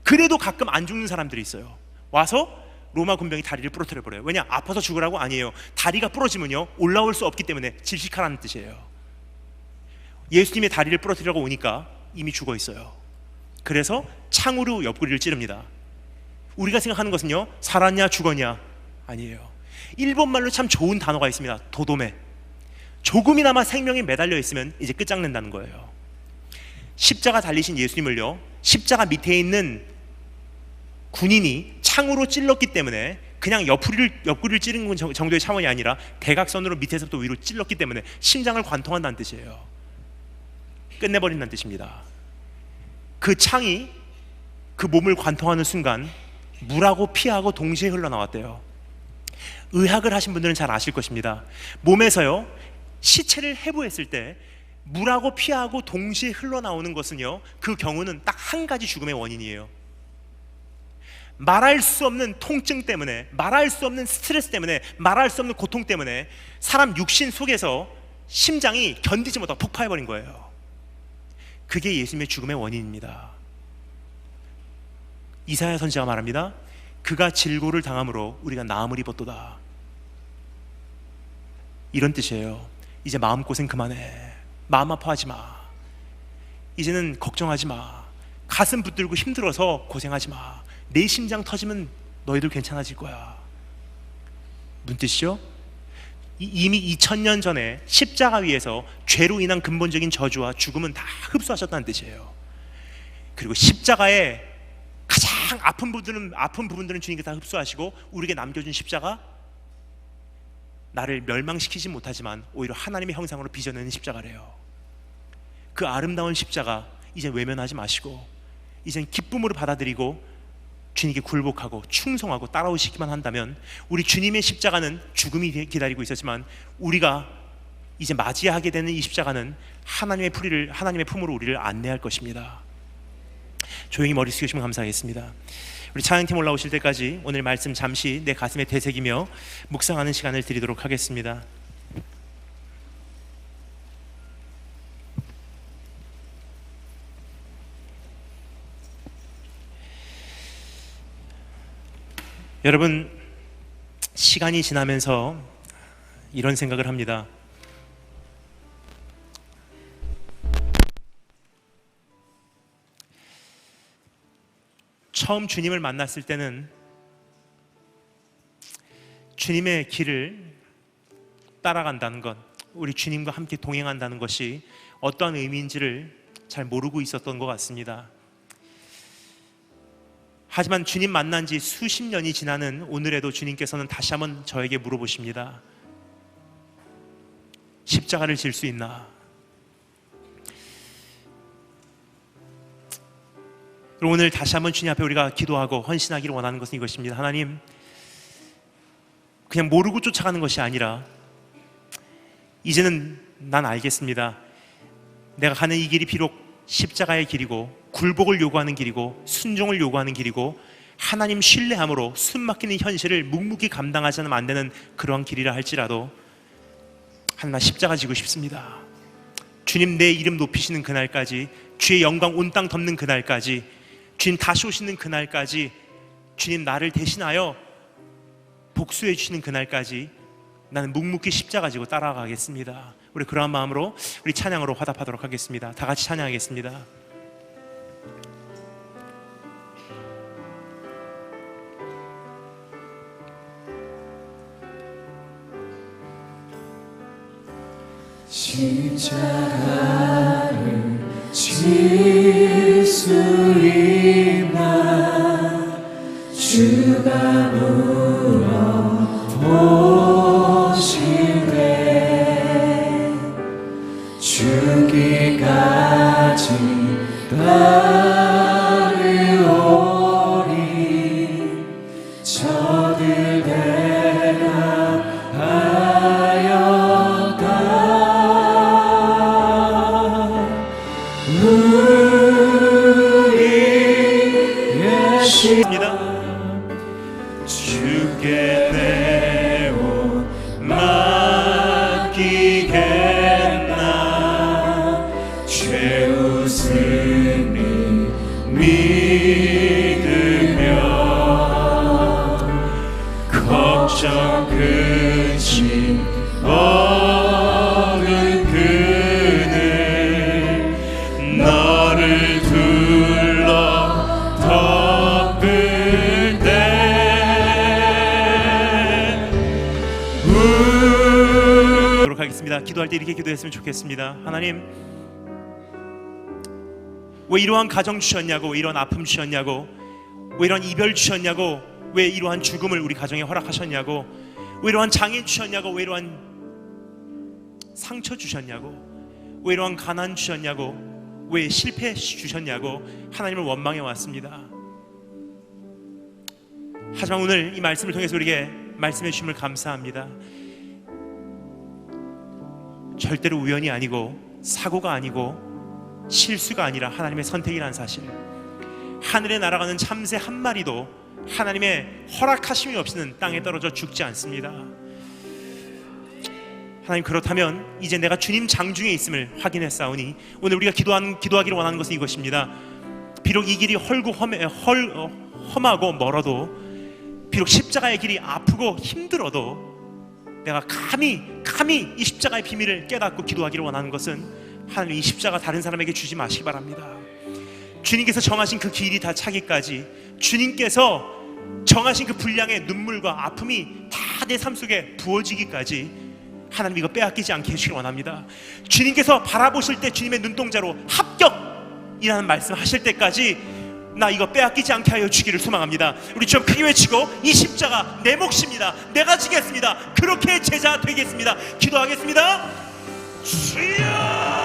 그래도 가끔 안 죽는 사람들이 있어요. 와서 로마 군병이 다리를 부러뜨려 버려요. 왜냐? 아파서 죽으라고? 아니에요. 다리가 부러지면요, 올라올 수 없기 때문에 질식하라는 뜻이에요. 예수님의 다리를 부러뜨리려고 오니까 이미 죽어 있어요. 그래서 창으로 옆구리를 찌릅니다. 우리가 생각하는 것은요, 살았냐 죽었냐? 아니에요. 일본말로 참 좋은 단어가 있습니다. 도도메. 조금이나마 생명이 매달려 있으면 이제 끝장낸다는 거예요. 십자가 달리신 예수님을요, 십자가 밑에 있는 군인이 창으로 찔렀기 때문에 그냥 옆구리를 찌른 정도의 차원이 아니라 대각선으로 밑에서부터 위로 찔렀기 때문에 심장을 관통한다는 뜻이에요. 끝내버린다는 뜻입니다. 그 창이 그 몸을 관통하는 순간 물하고 피하고 동시에 흘러나왔대요. 의학을 하신 분들은 잘 아실 것입니다. 몸에서요, 시체를 해부했을 때 물하고 피하고 동시에 흘러나오는 것은요, 그 경우는 딱 한 가지 죽음의 원인이에요. 말할 수 없는 통증 때문에, 말할 수 없는 스트레스 때문에, 말할 수 없는 고통 때문에 사람 육신 속에서 심장이 견디지 못하고 폭파해버린 거예요. 그게 예수님의 죽음의 원인입니다. 이사야 선지자가 말합니다. 그가 질고를 당함으로 우리가 나음을 입었도다. 이런 뜻이에요. 이제 마음고생 그만해. 마음 아파하지 마. 이제는 걱정하지 마. 가슴 붙들고 힘들어서 고생하지 마. 내 심장 터지면 너희들 괜찮아질 거야. 무슨 뜻이죠? 이미 2000년 전에 십자가 위에서 죄로 인한 근본적인 저주와 죽음은 다 흡수하셨다는 뜻이에요. 그리고 십자가에 가장 아픈 부분들은 주님께서 다 흡수하시고 우리에게 남겨준 십자가, 나를 멸망시키지 못하지만 오히려 하나님의 형상으로 빚어내는 십자가래요. 그 아름다운 십자가 이제 외면하지 마시고 이젠 기쁨으로 받아들이고 주님께 굴복하고 충성하고 따라오시기만 한다면, 우리 주님의 십자가는 죽음이 기다리고 있었지만 우리가 이제 맞이하게 되는 이 십자가는 하나님의 품으로 우리를 안내할 것입니다. 조용히 머리 숙이시면 감사하겠습니다. 우리 찬양팀 올라오실 때까지 오늘 말씀 잠시 내 가슴에 되새기며 묵상하는 시간을 드리도록 하겠습니다. 여러분, 시간이 지나면서 이런 생각을 합니다. 처음 주님을 만났을 때는 주님의 길을 따라간다는 것, 우리 주님과 함께 동행한다는 것이 어떠한 의미인지를 잘 모르고 있었던 것 같습니다. 하지만 주님 만난 지 수십 년이 지나는 오늘에도 주님께서는 다시 한번 저에게 물어보십니다. 십자가를 질 수 있나? 오늘 다시 한번 주님 앞에 우리가 기도하고 헌신하기를 원하는 것은 이것입니다. 하나님, 그냥 모르고 쫓아가는 것이 아니라 이제는 난 알겠습니다. 내가 가는 이 길이 비록 십자가의 길이고 굴복을 요구하는 길이고 순종을 요구하는 길이고 하나님 신뢰함으로 숨막히는 현실을 묵묵히 감당하지 않으면 안 되는 그러한 길이라 할지라도 하나님, 나 십자가 지고 싶습니다. 주님, 내 이름 높이시는 그날까지, 주의 영광 온 땅 덮는 그날까지, 주님 다시 오시는 그날까지, 주님 나를 대신하여 복수해 주시는 그날까지 나는 묵묵히 십자가 지고 따라가겠습니다. 우리 그러한 마음으로 우리 찬양으로 화답하도록 하겠습니다. 다 같이 찬양하겠습니다. 십자가를 질 수 있나 주가 물어보시네 주기까지 따르오리 저들 대답하였다 우리의 입니다. 주께 내 옷 맡기겠나 죄 웃음이 믿으며 걱정 근심 없는 그늘 너를 둘러 덮을 때 하겠습니다. 기도할 때 이렇게 기도했으면 좋겠습니다. 하나님, 왜 이러한 가정 주셨냐고, 왜 이런 아픔 주셨냐고, 왜 이런 이별 주셨냐고, 왜 이러한 죽음을 우리 가정에 허락하셨냐고, 왜 이러한 장애 주셨냐고, 왜 이러한 상처 주셨냐고, 왜 이러한 가난 주셨냐고, 왜 실패 주셨냐고 하나님을 원망해 왔습니다. 하지만 오늘 이 말씀을 통해서 우리에게 말씀해 주심을 감사합니다. 절대로 우연이 아니고 사고가 아니고 실수가 아니라 하나님의 선택이라는 사실, 하늘에 날아가는 참새 한 마리도 하나님의 허락하심이 없이는 땅에 떨어져 죽지 않습니다. 하나님, 그렇다면 이제 내가 주님 장중에 있음을 확인했사오니 오늘 우리가 기도하기를 원하는 것은 이것입니다. 비록 이 길이 험하고 멀어도, 비록 십자가의 길이 아프고 힘들어도 내가 감히 이 십자가의 비밀을 깨닫고 기도하기를 원하는 것은 하나님, 이 십자가 다른 사람에게 주지 마시기 바랍니다. 주님께서 정하신 그 길이 다 차기까지, 주님께서 정하신 그 분량의 눈물과 아픔이 다 내 삶 속에 부어지기까지 하나님, 이거 빼앗기지 않게 해주시길 원합니다. 주님께서 바라보실 때 주님의 눈동자로 합격이라는 말씀 하실 때까지 나 이거 빼앗기지 않게 하여 주기를 소망합니다. 우리 좀 크게 외치고, 이 십자가 내 몫입니다. 내가 지겠습니다. 그렇게 제자 되겠습니다. 기도하겠습니다. 주여!